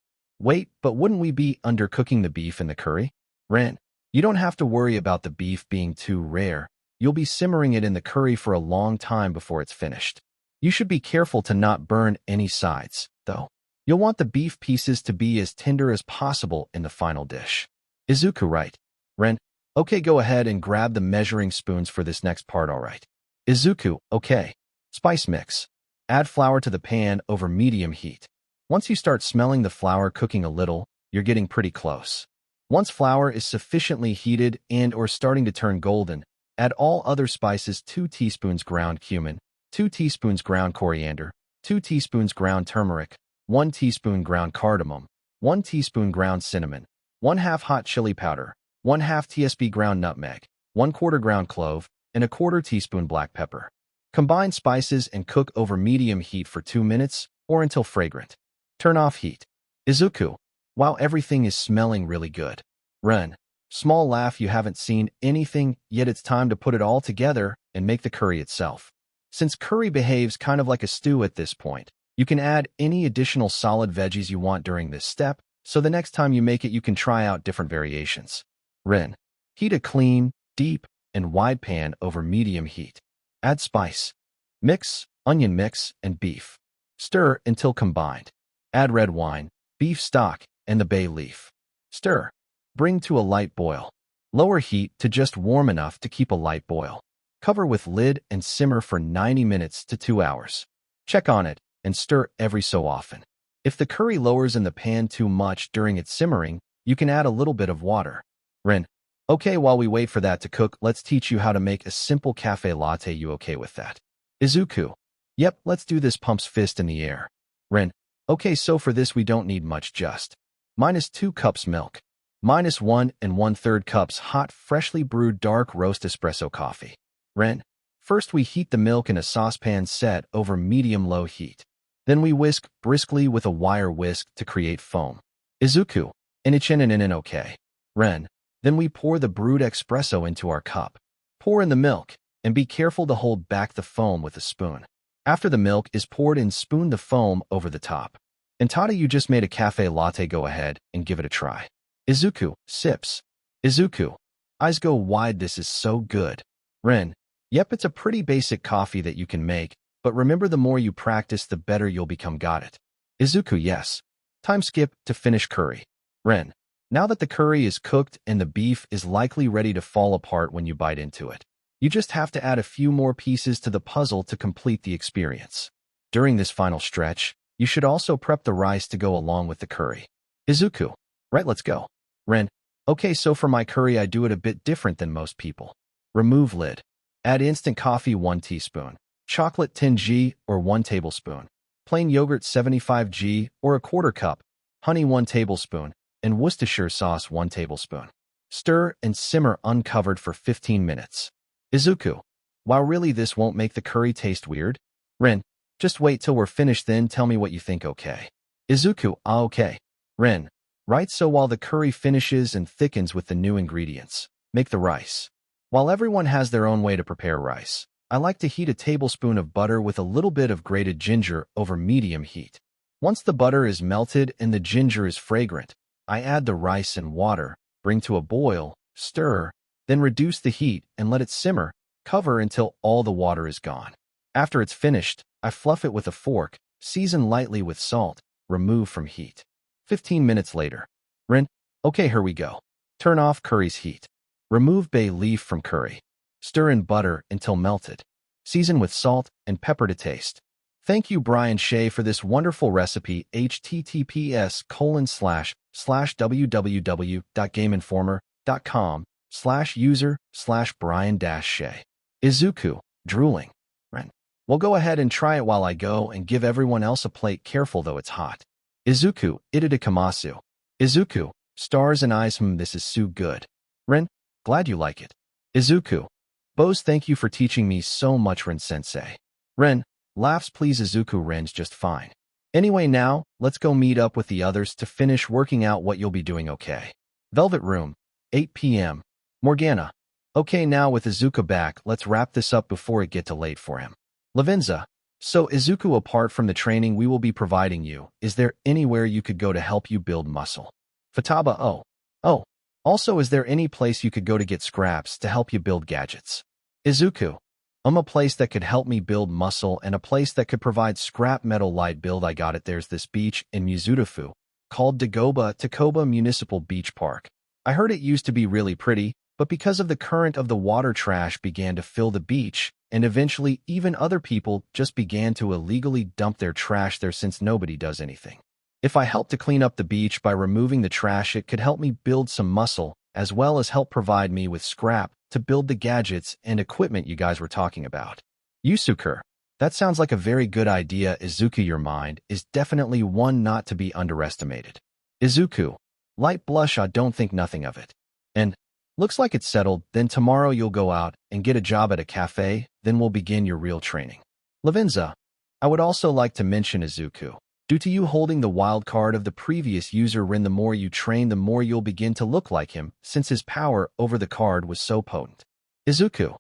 wait, but wouldn't we be undercooking the beef in the curry? Ren, you don't have to worry about the beef being too rare. You'll be simmering it in the curry for a long time before it's finished. You should be careful to not burn any sides, though. You'll want the beef pieces to be as tender as possible in the final dish. Izuku right. Ren, okay, go ahead and grab the measuring spoons for this next part, alright. Izuku, okay. Spice mix. Add flour to the pan over medium heat. Once you start smelling the flour cooking a little, you're getting pretty close. Once flour is sufficiently heated and or starting to turn golden, add all other spices: 2 teaspoons ground cumin, 2 teaspoons ground coriander, 2 teaspoons ground turmeric, 1 teaspoon ground cardamom, 1 teaspoon ground cinnamon, 1/2 hot chili powder, 1/2 tsp ground nutmeg, 1/4 ground clove, and 1/4 teaspoon black pepper. Combine spices and cook over medium heat for 2 minutes or until fragrant. Turn off heat. Izuku, wow, everything is smelling really good. Ren, small laugh, you haven't seen anything yet, it's time to put it all together and make the curry itself. Since curry behaves kind of like a stew at this point, you can add any additional solid veggies you want during this step, so the next time you make it you can try out different variations. Ren, heat a clean, deep, and wide pan over medium heat. Add spice, mix, onion mix, and beef. Stir until combined. Add red wine, beef stock, and the bay leaf. Stir. Bring to a light boil. Lower heat to just warm enough to keep a light boil. Cover with lid and simmer for 90 minutes to 2 hours. Check on it and stir every so often. If the curry lowers in the pan too much during its simmering, you can add a little bit of water. Rin. Okay, while we wait for that to cook, let's teach you how to make a simple cafe latte. You okay with that? Izuku. Yep, let's do this. Pumps fist in the air. Rin. Okay, so for this we don't need much, just -2 cups milk. -1 1/3 cups hot, freshly brewed dark roast espresso coffee. Rin. First we heat the milk in a saucepan set over medium-low heat. Then we whisk briskly with a wire whisk to create foam. Izuku. In okay. Ren. Then we pour the brewed espresso into our cup. Pour in the milk, and be careful to hold back the foam with a spoon. After the milk is poured in, spoon the foam over the top. And Tada, you just made a cafe latte. Go ahead and give it a try. Izuku. Sips. Izuku. Eyes go wide. This is so good. Ren. Yep, it's a pretty basic coffee that you can make, but remember, the more you practice, the better you'll become. Got it. Izuku. Yes. Time skip to finish curry. Ren. Now that the curry is cooked and the beef is likely ready to fall apart when you bite into it, you just have to add a few more pieces to the puzzle to complete the experience. During this final stretch, you should also prep the rice to go along with the curry. Izuku. Right, let's go. Ren. Okay, so for my curry I do it a bit different than most people. Remove lid. Add instant coffee 1 teaspoon. Chocolate 10 g or 1 tablespoon. Plain yogurt 75 g or 1/4 cup. Honey 1 tablespoon. And Worcestershire sauce 1 tablespoon. Stir and simmer uncovered for 15 minutes. Izuku. Wow, really, this won't make the curry taste weird? Ren. Just wait till we're finished, then tell me what you think. Okay. Izuku. Ah, okay. Ren. Right, so while the curry finishes and thickens with the new ingredients, make the rice. While everyone has their own way to prepare rice, I like to heat a tablespoon of butter with a little bit of grated ginger over medium heat. Once the butter is melted and the ginger is fragrant, I add the rice and water, bring to a boil, stir, then reduce the heat and let it simmer, cover until all the water is gone. After it's finished, I fluff it with a fork, season lightly with salt, remove from heat. 15 minutes later. Rin. Okay, here we go. Turn off curry's heat. Remove bay leaf from curry. Stir in butter until melted. Season with salt and pepper to taste. Thank you, Brian Shea, for this wonderful recipe. https://www.gameinformer.com/user/Brian-Shea. Izuku. Drooling. Ren. Well, go ahead and try it while I go and give everyone else a plate. Careful though, it's hot. Izuku. Itadakamasu. Izuku. Stars and eyes. This is so good. Ren. Glad you like it. Izuku. Bose, thank you for teaching me so much, Ren-sensei. Ren. Laughs, please. Izuku. Ren's just fine. Anyway, now, let's go meet up with the others to finish working out what you'll be doing. Okay. Velvet Room. 8 p.m. Morgana. Okay, now with Izuku back, let's wrap this up before it get too late for him. Lavenza. So, Izuku, apart from the training we will be providing you, is there anywhere you could go to help you build muscle? Futaba. Oh. Also, is there any place you could go to get scraps to help you build gadgets? Izuku. A place that could help me build muscle and a place that could provide scrap metal light build. I got it. There's this beach in Mizutofu called Takoba Municipal Beach Park. I heard it used to be really pretty, but because of the current of the water, trash began to fill the beach, and eventually even other people just began to illegally dump their trash there since nobody does anything. If I help to clean up the beach by removing the trash, it could help me build some muscle, as well as help provide me with scrap to build the gadgets and equipment you guys were talking about. Yusuke. That sounds like a very good idea. Izuku, your mind is definitely one not to be underestimated. Izuku. Light blush. I don't think nothing of it. And looks like it's settled. Then tomorrow you'll go out and get a job at a cafe, then we'll begin your real training. Lavenza. I would also like to mention, Izuku, due to you holding the wild card of the previous user Rin, the more you train, the more you'll begin to look like him, since his power over the card was so potent. Izuku.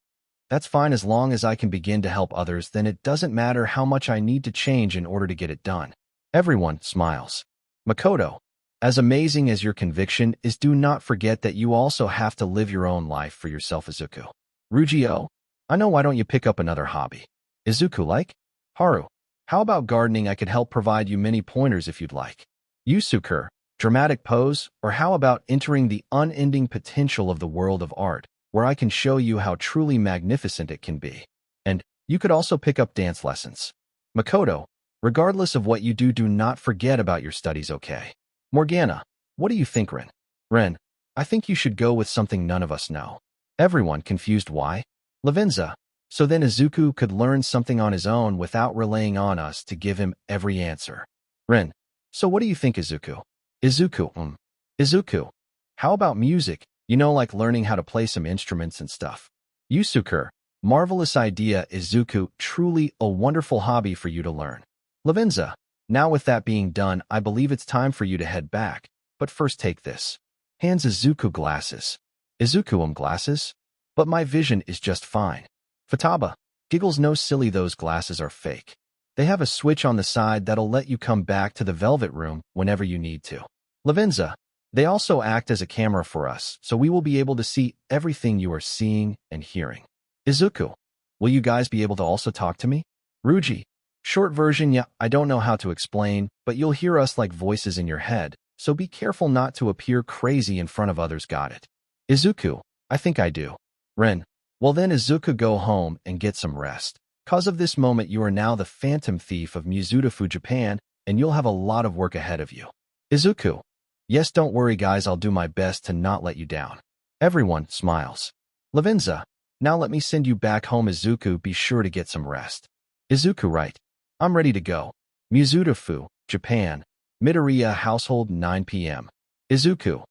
That's fine as long as I can begin to help others, then it doesn't matter how much I need to change in order to get it done. Everyone smiles. Makoto. As amazing as your conviction is, do not forget that you also have to live your own life for yourself, Izuku. Rugio. I know, why don't you pick up another hobby? Izuku. Like? Haru. How about gardening? I could help provide you many pointers if you'd like. Yusuke. Dramatic pose? Or how about entering the unending potential of the world of art, where I can show you how truly magnificent it can be? And you could also pick up dance lessons. Makoto, regardless of what you do, do not forget about your studies, okay? Morgana, what do you think, Ren? Ren, I think you should go with something none of us know. Everyone confused why? Lavenza, so then Izuku could learn something on his own without relying on us to give him every answer. Ren, so what do you think, Izuku? Izuku, how about music? You know, like learning how to play some instruments and stuff. Yusuke, marvelous idea, Izuku, truly a wonderful hobby for you to learn. Lavenza, now with that being done, I believe it's time for you to head back, but first take this. Hands Izuku glasses. Izuku glasses? But my vision is just fine. Futaba, giggles, no silly, those glasses are fake. They have a switch on the side that'll let you come back to the velvet room whenever you need to. Lavenza, they also act as a camera for us, so we will be able to see everything you are seeing and hearing. Izuku, will you guys be able to also talk to me? Ruji, short version, yeah, I don't know how to explain, but you'll hear us like voices in your head, so be careful not to appear crazy in front of others, got it? Izuku, I think I do. Ren, well then Izuku, go home and get some rest. Cause of this moment you are now the Phantom Thief of Mizutofu, Japan, and you'll have a lot of work ahead of you. Izuku, yes, don't worry guys, I'll do my best to not let you down. Everyone smiles. Lavenza, now let me send you back home. Izuku, be sure to get some rest. Izuku, right. I'm ready to go. Mizutofu, Japan. Midoriya household, 9 p.m. Izuku,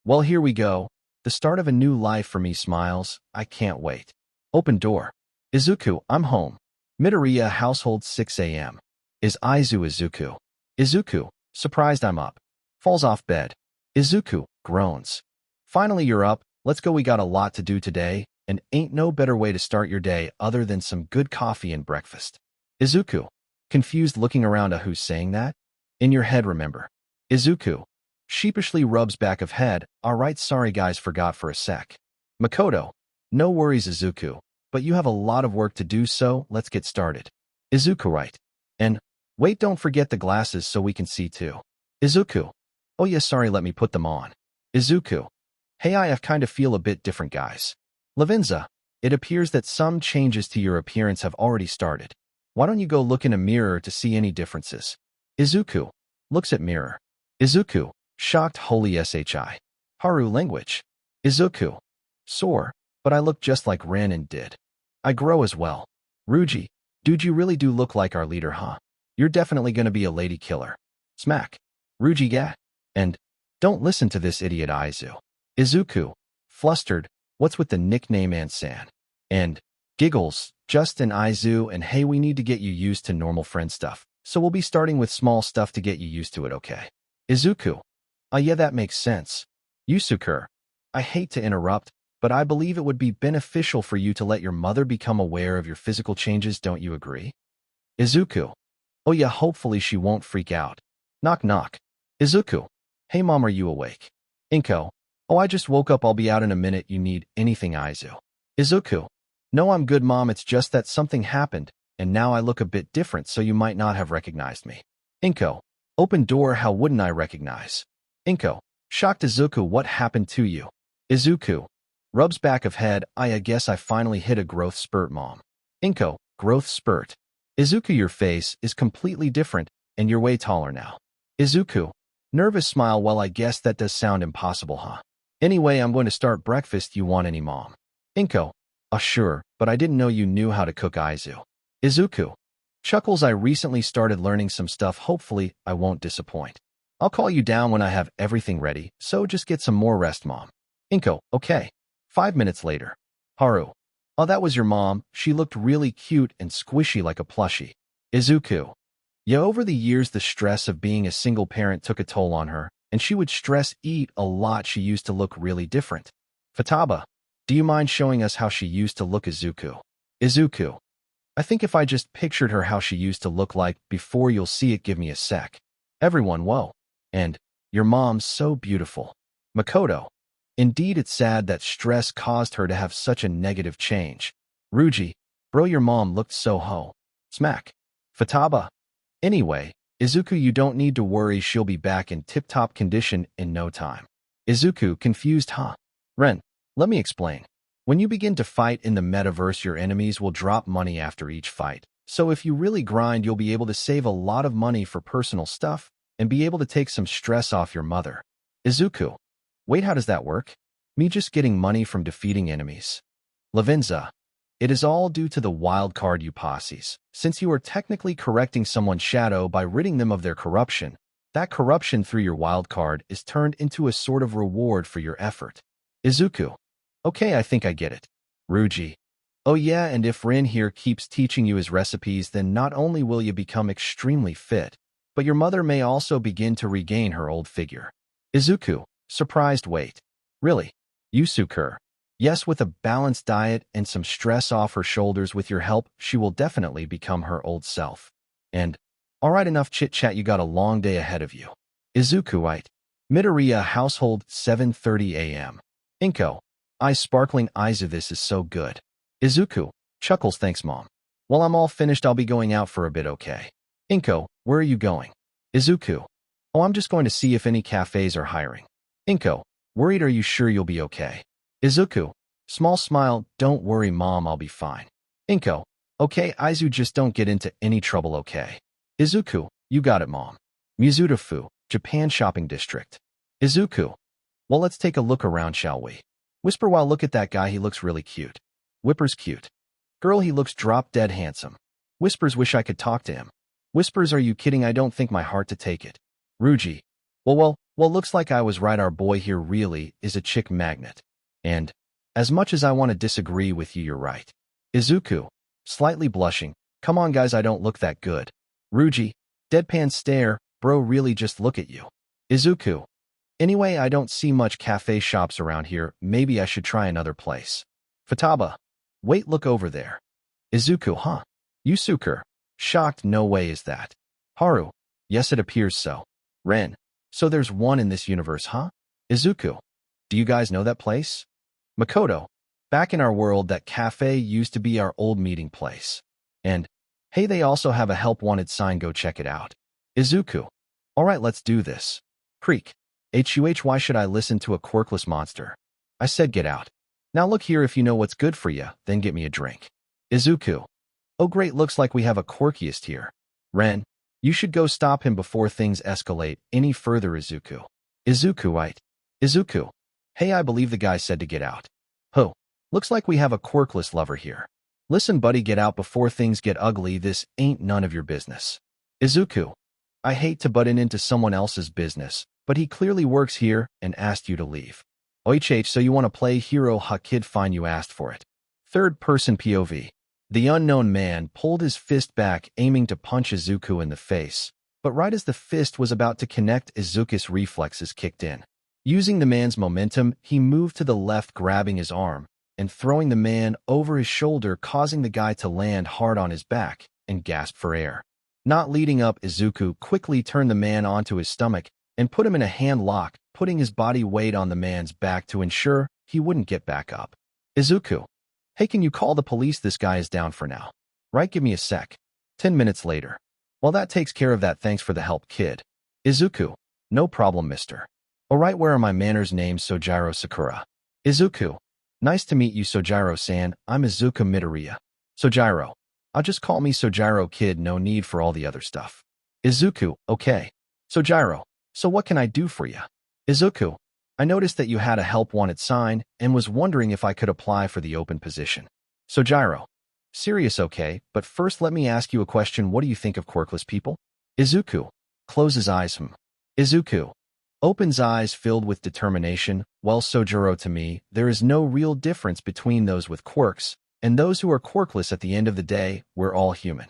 well, here we go. The start of a new life for me, smiles. I can't wait. Open door. Izuku, I'm home. Midoriya household, 6 a.m. Is Izuku. Izuku, surprised I'm up. Falls off bed. Izuku, groans. Finally you're up, let's go, we got a lot to do today, and ain't no better way to start your day other than some good coffee and breakfast. Izuku, confused, looking around, who's saying that? In your head, remember. Izuku, sheepishly rubs back of head, alright, sorry guys, forgot for a sec. Makoto, no worries Izuku, but you have a lot of work to do, so let's get started. Izuku, right. And, wait, don't forget the glasses so we can see too. Izuku, oh yeah, sorry, let me put them on. Izuku, hey, I kind of feel a bit different guys. Lavenza, it appears that some changes to your appearance have already started. Why don't you go look in a mirror to see any differences? Izuku, looks at mirror. Izuku, shocked, holy shi. Haru, language. Izuku, sore, but I look just like Ren and did. I grow as well. Ruji, dude, you really do look like our leader, huh? You're definitely gonna be a lady killer. Smack. Ruji, yeah. And, don't listen to this idiot Izu. Izuku, flustered, what's with the nickname Ansan? And, giggles, just an Izu, and hey, we need to get you used to normal friend stuff, so we'll be starting with small stuff to get you used to it, okay? Izuku, yeah, that makes sense. Yusuke, I hate to interrupt, but I believe it would be beneficial for you to let your mother become aware of your physical changes, don't you agree? Izuku, oh yeah, hopefully she won't freak out. Knock knock. Izuku, hey mom, are you awake? Inko, oh, I just woke up, I'll be out in a minute, you need anything Izu? Izuku, no, I'm good mom, it's just that something happened, and now I look a bit different, so you might not have recognized me. Inko, open door, how wouldn't I recognize? Inko, shocked. Izuku, what happened to you? Izuku, rubs back of head, I guess I finally hit a growth spurt mom. Inko, growth spurt. Izuku, your face is completely different, and you're way taller now. Izuku, nervous smile, well, I guess that does sound impossible, huh? Anyway, I'm going to start breakfast, you want any mom? Inko, sure, but I didn't know you knew how to cook Izu. Izuku, chuckles, I recently started learning some stuff, hopefully I won't disappoint. I'll call you down when I have everything ready, so just get some more rest mom. Inko, okay. 5 minutes later. Haru, oh, that was your mom, she looked really cute and squishy like a plushie. Izuku, yeah, over the years the stress of being a single parent took a toll on her, and she would eat a lot, she used to look really different. Futaba, do you mind showing us how she used to look? Izuku, Izuku, I think if I just pictured her how she used to look like before, you'll see it, give me a sec. Everyone, whoa. And, your mom's so beautiful. Makoto, indeed it's sad that stress caused her to have such a negative change. Ruji, bro, your mom looked so ho. Smack. Futaba, anyway, Izuku, you don't need to worry, she'll be back in tip-top condition in no time. Izuku, confused, huh? Ren, let me explain. When you begin to fight in the metaverse, your enemies will drop money after each fight. So if you really grind, you'll be able to save a lot of money for personal stuff and be able to take some stress off your mother. Izuku, wait, how does that work? Me just getting money from defeating enemies? Lavinza, it is all due to the wild card you posses. Since you are technically correcting someone's shadow by ridding them of their corruption, that corruption through your wild card is turned into a sort of reward for your effort. Izuku, okay, I think I get it. Ruji, oh yeah, and if Rin here keeps teaching you his recipes, then not only will you become extremely fit, but your mother may also begin to regain her old figure. Izuku, surprised, wait. Really? Yusuke? Yes, with a balanced diet and some stress off her shoulders with your help, she will definitely become her old self. And, alright, enough chit-chat, you got a long day ahead of you. Izuku, Midoriya household, 7:30 a.m. Inko, eyes sparkling, Izu, this is so good. Izuku, chuckles, thanks mom. Well, I'm all finished, I'll be going out for a bit, okay? Inko, where are you going? Izuku, oh, I'm just going to see if any cafes are hiring. Inko, worried, are you sure you'll be okay? Izuku, small smile, don't worry mom, I'll be fine. Inko, okay, Izu, just don't get into any trouble, okay? Izuku, you got it mom. Mizutofu, Japan shopping district. Izuku, well, let's take a look around, shall we? Whisper, wow, look at that guy, he looks really cute. Whispers, cute. Girl, he looks drop dead handsome. Whispers, wish I could talk to him. Whispers, are you kidding, I don't think my heart to take it. Ruji, well, looks like I was right, our boy here really is a chick magnet. And, as much as I want to disagree with you, you're right. Izuku, slightly blushing, come on guys, I don't look that good. Ruji, deadpan stare, bro, really just look at you. Izuku, anyway, I don't see much cafe shops around here, maybe I should try another place. Futaba, wait, look over there. Izuku, huh? Yusuke, shocked, no way is that. Haru, yes, it appears so. Ren, so there's one in this universe, huh? Izuku, do you guys know that place? Makoto, back in our world, that cafe used to be our old meeting place. And, hey, they also have a help wanted sign, go check it out. Izuku, alright, let's do this. Creek, why should I listen to a quirkless monster? I said get out. Now look here, if you know what's good for you, then get me a drink. Izuku, oh great, looks like we have a quirkiest here. Ren, you should go stop him before things escalate any further. Izuku. Izuku, hey, I believe the guy said to get out. Ho, looks like we have a quirkless lover here. Listen buddy, get out before things get ugly, this ain't none of your business. Izuku, I hate to butt into someone else's business, but he clearly works here and asked you to leave. Oich, so you want to play hero, huh kid, fine, you asked for it. Third person POV. The unknown man pulled his fist back, aiming to punch Izuku in the face, but right as the fist was about to connect, Izuku's reflexes kicked in. Using the man's momentum, he moved to the left, grabbing his arm and throwing the man over his shoulder, causing the guy to land hard on his back and gasp for air. Not leading up, Izuku quickly turned the man onto his stomach and put him in a hand lock, putting his body weight on the man's back to ensure he wouldn't get back up. Izuku, hey, can you call the police? This guy is down for now. Right, give me a sec. 10 minutes later. Well, that takes care of that, thanks for the help, kid. Izuku, no problem, mister. Alright, where are my manners? Name Sojiro Sakura. Izuku, nice to meet you, Sojiro-san, I'm Izuku Midoriya. Sojiro, I'll just call me Sojiro, kid, no need for all the other stuff. Izuku, okay. Sojiro, so what can I do for you? Izuku, I noticed that you had a help wanted sign and was wondering if I could apply for the open position. Sojiro, serious, okay, but first let me ask you a question. What do you think of quirkless people? Izuku, closes eyes. Izuku, opens eyes filled with determination. Well, Sojiro, to me, there is no real difference between those with quirks and those who are quirkless. At the end of the day, we're all human.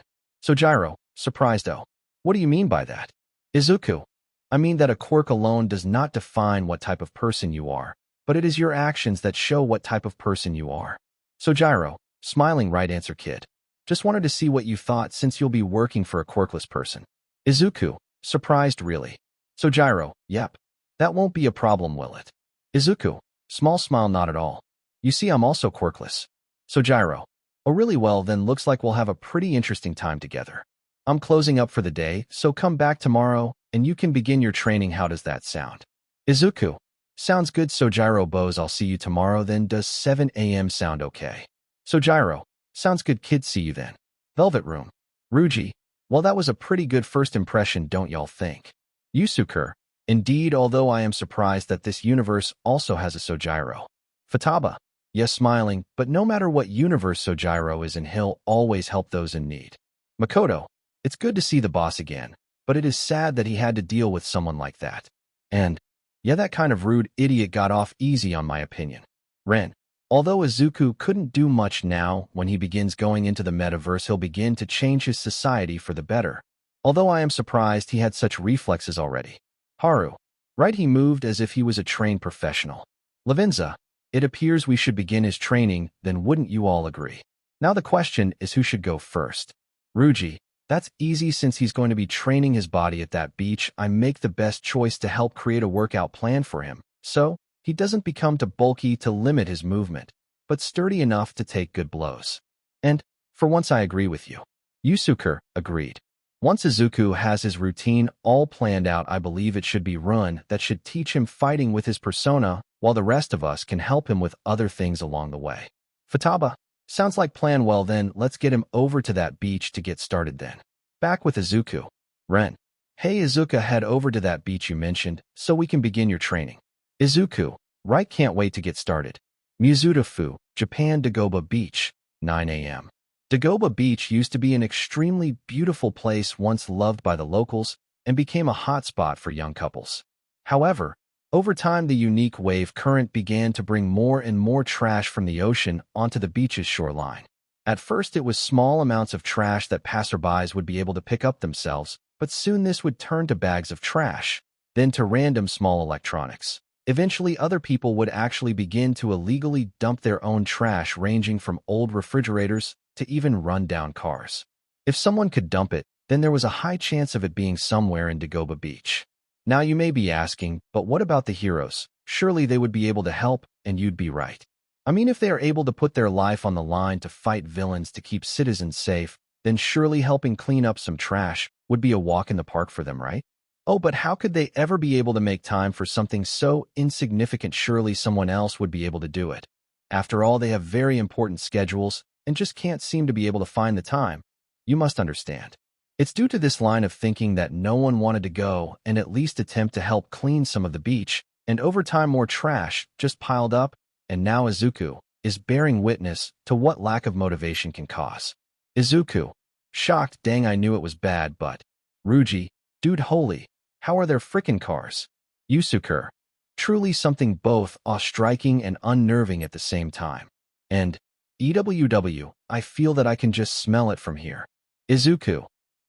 Sojiro, surprised, oh, what do you mean by that? Izuku, I mean that a quirk alone does not define what type of person you are, but it is your actions that show what type of person you are. Sojiro, smiling, right answer, kid. Just wanted to see what you thought since you'll be working for a quirkless person. Izuku, surprised, really? Sojiro, yep. That won't be a problem, will it? Izuku, small smile, not at all. You see, I'm also quirkless. Sojiro, oh really? Well, then looks like we'll have a pretty interesting time together. I'm closing up for the day, so come back tomorrow, and you can begin your training. How does that sound? Izuku. Sounds good, Sojiro. Bows, I'll see you tomorrow then. Does 7 a.m. sound okay? Sojiro. Sounds good, kid. See you then. Velvet Room. Ruji. Well, that was a pretty good first impression, don't y'all think? Yusuke. Indeed, although I am surprised that this universe also has a Sojiro. Futaba. Yes, smiling, but no matter what universe Sojiro is in, he'll always help those in need. Makoto. It's good to see the boss again, but it is sad that he had to deal with someone like that. And, yeah, that kind of rude idiot got off easy on my opinion. Ren. Although Izuku couldn't do much now, when he begins going into the metaverse he'll begin to change his society for the better. Although I am surprised he had such reflexes already. Haru. Right, he moved as if he was a trained professional. Lavinza. It appears we should begin his training, then wouldn't you all agree? Now the question is who should go first? Ruji. That's easy since he's going to be training his body at that beach. I make the best choice to help create a workout plan for him, so he doesn't become too bulky to limit his movement, but sturdy enough to take good blows. And, for once I agree with you. Yusuke agreed. Once Izuku has his routine all planned out, I believe it should be Run that should teach him fighting with his persona, while the rest of us can help him with other things along the way. Futaba. Sounds like plan. Well then, let's get him over to that beach to get started then. Back with Izuku. Ren. Hey Izuku, head over to that beach you mentioned, so we can begin your training. Izuku. Right, can't wait to get started. Mizuta-fu, Japan. Dagoba Beach, 9 a.m. Dagoba Beach used to be an extremely beautiful place once loved by the locals and became a hotspot for young couples. However, over time the unique wave current began to bring more and more trash from the ocean onto the beach's shoreline. At first it was small amounts of trash that passerbys would be able to pick up themselves, but soon this would turn to bags of trash, then to random small electronics. Eventually other people would actually begin to illegally dump their own trash, ranging from old refrigerators to even run-down cars. If someone could dump it, then there was a high chance of it being somewhere in Dagoba Beach. Now you may be asking, but what about the heroes? Surely they would be able to help, and you'd be right. I mean, if they are able to put their life on the line to fight villains to keep citizens safe, then surely helping clean up some trash would be a walk in the park for them, right? Oh, but how could they ever be able to make time for something so insignificant? Surely someone else would be able to do it. After all, they have very important schedules and just can't seem to be able to find the time. You must understand. It's due to this line of thinking that no one wanted to go and at least attempt to help clean some of the beach, and over time more trash just piled up, and now Izuku is bearing witness to what lack of motivation can cause. Izuku. Shocked. Dang, I knew it was bad, but... Ruji. Dude, holy. How are their frickin' cars? Yusuke. Truly something both awe-striking and unnerving at the same time. And... EWW. I feel that I can just smell it from here. Izuku.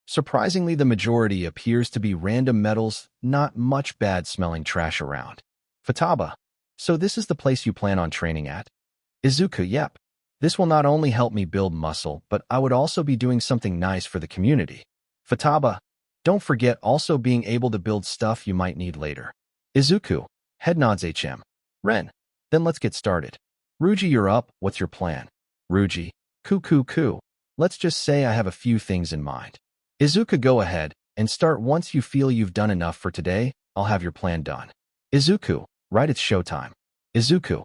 Surprisingly, the majority appears to be random metals, not much bad-smelling trash around. Futaba. So this is the place you plan on training at? Izuku. Yep. This will not only help me build muscle, but I would also be doing something nice for the community. Futaba. Don't forget also being able to build stuff you might need later. Izuku. Head nods. Ren. Then let's get started. Ruji, you're up. What's your plan? Ruji. Coo. Let's just say I have a few things in mind. Izuku. Go ahead and start. Once you feel you've done enough for today, I'll have your plan done. Izuku. Right, it's showtime. Izuku.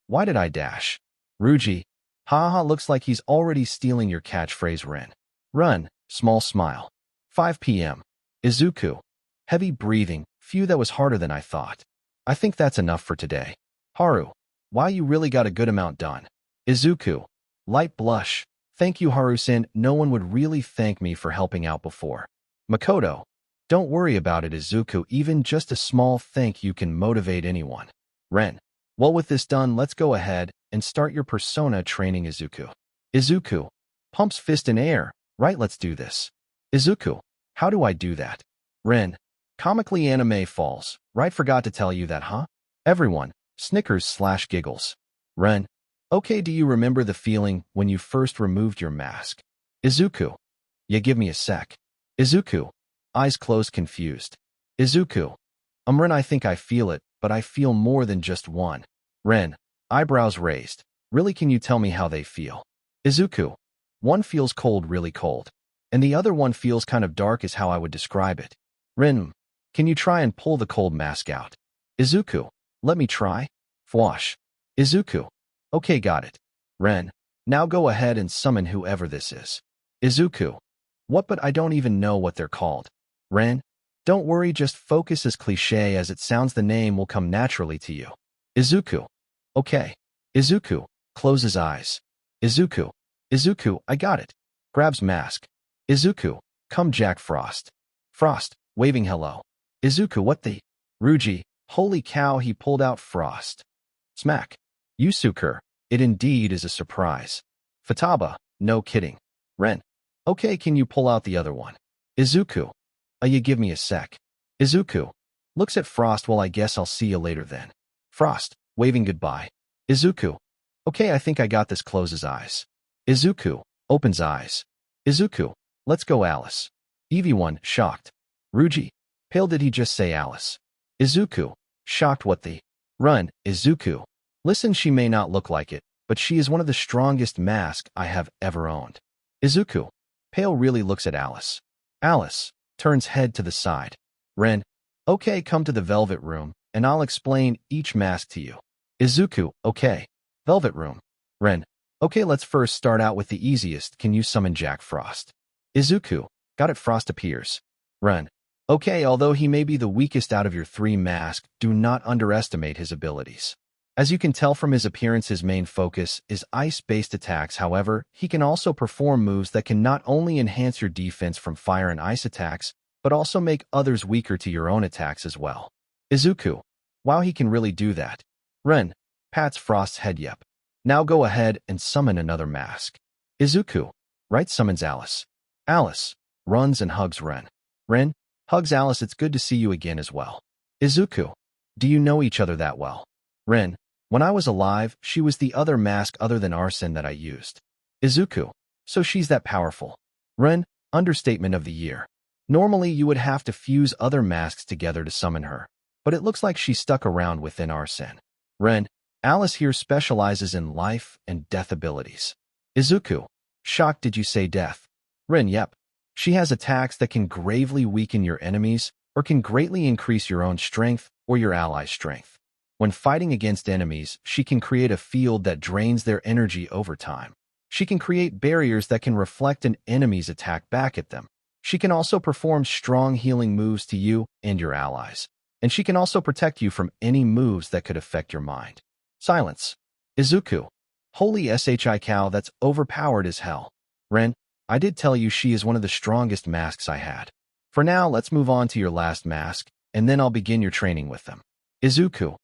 Why did I dash? Ruji. Haha, looks like he's already stealing your catchphrase. Ren. Run. Small smile. 5 p.m. Izuku. Heavy breathing. Phew, that was harder than I thought. I think that's enough for today. Haru. Why, you really got a good amount done. Izuku. Light blush. Thank you, Haru-san. No one would really thank me for helping out before. Makoto. Don't worry about it, Izuku. Even just a small thank you can motivate anyone. Ren. Well, with this done, let's go ahead and start your persona training. Izuku. Pumps fist in air. Right, let's do this. Izuku. How do I do that? Ren. Comically anime falls. Right, forgot to tell you that, huh? Everyone. Snickers/giggles. Ren. Okay, do you remember the feeling when you first removed your mask? Izuku. Yeah, give me a sec. Izuku. Eyes closed, confused. Izuku. Ren, I think I feel it, but I feel more than just one. Ren. Eyebrows raised. Really, can you tell me how they feel? Izuku. One feels cold, really cold. and the other one feels kind of dark is how I would describe it. Rin, can you try and pull the cold mask out? Izuku, let me try. Fwash. Izuku, okay, got it. Ren, now go ahead and summon whoever this is. Izuku, what, but I don't even know what they're called. Ren, don't worry, just focus. As cliche as it sounds, the name will come naturally to you. Izuku, okay. Izuku, close his eyes. Izuku, I got it. Grabs mask. Izuku, come Jack Frost. Frost, waving hello. Izuku, what the? Ruji, holy cow, he pulled out Frost. Smack. Yusuke, it indeed is a surprise. Futaba, no kidding. Ren, okay, can you pull out the other one? Izuku, you give me a sec. Izuku, looks at Frost, well I guess I'll see you later then. Frost, waving goodbye. Izuku, okay, I think I got this, closes eyes. Izuku, opens eyes. Izuku, let's go Alice. Evie1, shocked. Ruji, pale, did he just say Alice? Izuku, shocked, what the? Run, Izuku. Listen, she may not look like it, but she is one of the strongest masks I have ever owned. Izuku, pale, really looks at Alice. Alice, turns head to the side. Ren, okay, come to the Velvet Room, and I'll explain each mask to you. Izuku, okay. Velvet Room. Ren, okay, let's first start out with the easiest. Can you summon Jack Frost? Izuku, got it, Frost appears. Ren, okay, although he may be the weakest out of your three masks, do not underestimate his abilities. As you can tell from his appearance, his main focus is ice-based attacks. However, he can also perform moves that can not only enhance your defense from fire and ice attacks, but also make others weaker to your own attacks as well. Izuku, wow, he can really do that. Ren, pats Frost's head, yep. Now go ahead and summon another mask. Izuku, right, summons Alice. Alice, runs and hugs Ren. Ren, hugs Alice, it's good to see you again as well. Izuku, do you know each other that well? Ren, when I was alive, she was the other mask other than Arsene that I used. Izuku, so she's that powerful. Ren, understatement of the year. Normally you would have to fuse other masks together to summon her, but it looks like she stuck around within Arsene. Ren, Alice here specializes in life and death abilities. Izuku, shocked, did you say death? Ren, yep. She has attacks that can gravely weaken your enemies or can greatly increase your own strength or your allies' strength. When fighting against enemies, she can create a field that drains their energy over time. She can create barriers that can reflect an enemy's attack back at them. She can also perform strong healing moves to you and your allies. And she can also protect you from any moves that could affect your mind. Silence. Izuku, holy shi cow, that's overpowered as hell. Ren, I did tell you she is one of the strongest masks I had. For now, let's move on to your last mask, and then I'll begin your training with them. Izuku,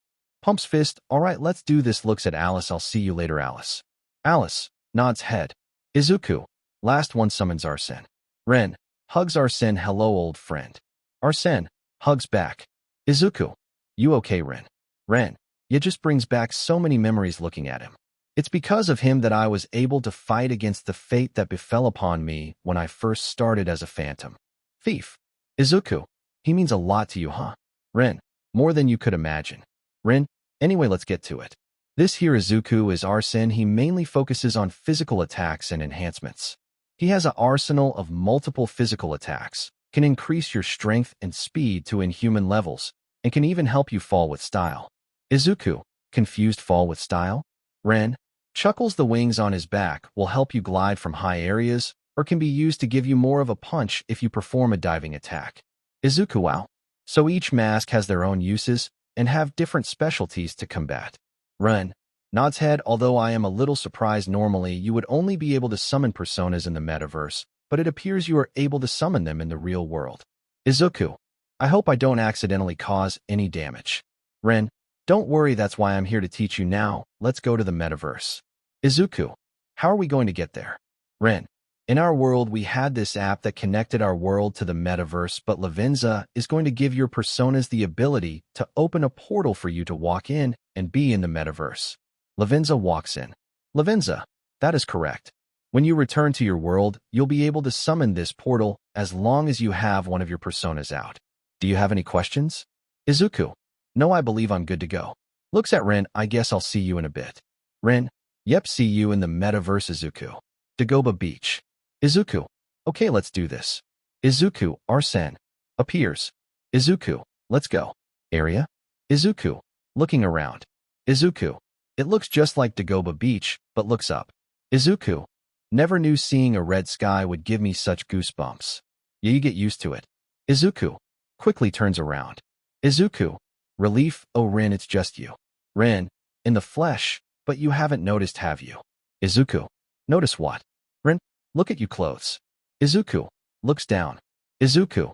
pumps fist, alright, let's do this, looks at Alice, I'll see you later, Alice. Alice, nods head. Izuku, last one, summons Arsene. Ren, hugs Arsene, hello old friend. Arsene, hugs back. Izuku, you okay, Ren? Ren, it just brings back so many memories looking at him. It's because of him that I was able to fight against the fate that befell upon me when I first started as a phantom. Thief. Izuku, he means a lot to you, huh? Ren, more than you could imagine. Ren, anyway, let's get to it. This here Izuku is Arsene. He mainly focuses on physical attacks and enhancements. He has an arsenal of multiple physical attacks, can increase your strength and speed to inhuman levels, and can even help you fall with style. Izuku, confused, fall with style? Ren, chuckles, the wings on his back will help you glide from high areas or can be used to give you more of a punch if you perform a diving attack. Izuku, wow. So each mask has their own uses and have different specialties to combat. Ren, nods head, although I am a little surprised. Normally you would only be able to summon personas in the metaverse, but it appears you are able to summon them in the real world. Izuku, I hope I don't accidentally cause any damage. Ren, don't worry, that's why I'm here to teach you now. Let's go to the metaverse. Izuku, how are we going to get there? Ren, in our world we had this app that connected our world to the metaverse, but Lavenza is going to give your personas the ability to open a portal for you to walk in and be in the metaverse. Lavenza walks in. Lavenza, that is correct. When you return to your world, you'll be able to summon this portal as long as you have one of your personas out. Do you have any questions? Izuku, no, I believe I'm good to go. Looks at Ren, I guess I'll see you in a bit. Ren, yep, see you in the metaverse. Izuku, Dagoba Beach. Izuku, Okay, let's do this. IzukuXHarem appears. Izuku, let's go. Area? Izuku, looking around. Izuku, it looks just like Dagoba Beach, but looks up. Izuku, never knew seeing a red sky would give me such goosebumps. Yeah, you get used to it. Izuku, quickly turns around. Izuku, relief, oh Rin, it's just you. Rin, in the flesh, but you haven't noticed, have you? Izuku, notice what? Rin, look at you clothes. Izuku, looks down. Izuku,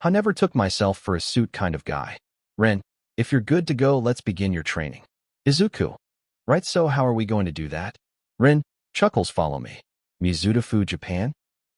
I never took myself for a suit kind of guy. Rin, if you're good to go, let's begin your training. Izuku, right, so how are we going to do that? Rin, chuckles, follow me. Mizudafu, Japan?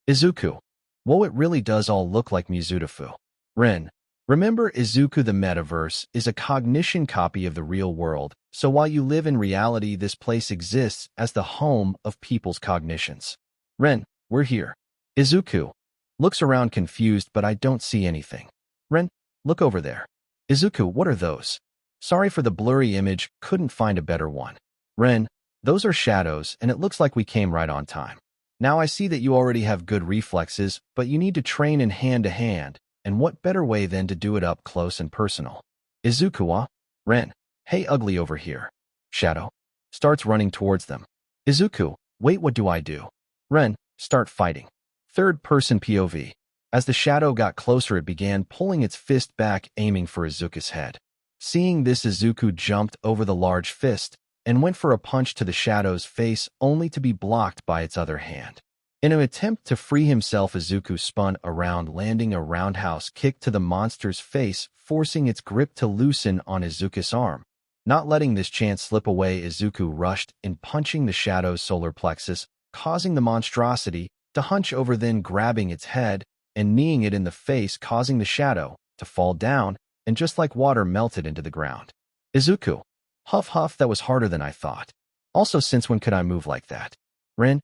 Izuku, whoa, it really does all look like Mizudafu. Rin, remember Izuku, the metaverse is a cognition copy of the real world, so while you live in reality, this place exists as the home of people's cognitions. Rin, we're here. Izuku, looks around confused, but I don't see anything. Rin, look over there. Izuku, what are those? Sorry for the blurry image, couldn't find a better one. Rin, those are shadows, and it looks like we came right on time. Now I see that you already have good reflexes, but you need to train in hand-to-hand, and what better way than to do it up close and personal? Izuku, Rin, hey ugly over here. Shadow, starts running towards them. Izuku, wait, what do I do? Rin, start fighting. Third-person POV. As the shadow got closer, it began pulling its fist back, aiming for Izuku's head. Seeing this, Izuku jumped over the large fist and went for a punch to the shadow's face, only to be blocked by its other hand. In an attempt to free himself, Izuku spun around, landing a roundhouse kick to the monster's face, forcing its grip to loosen on Izuku's arm. Not letting this chance slip away, Izuku rushed in, punching the shadow's solar plexus, causing the monstrosity to hunch over, then grabbing its head and kneeing it in the face, causing the shadow to fall down and just like water melted into the ground. Izuku, huff huff, that was harder than I thought. Also, since when could I move like that? Rin,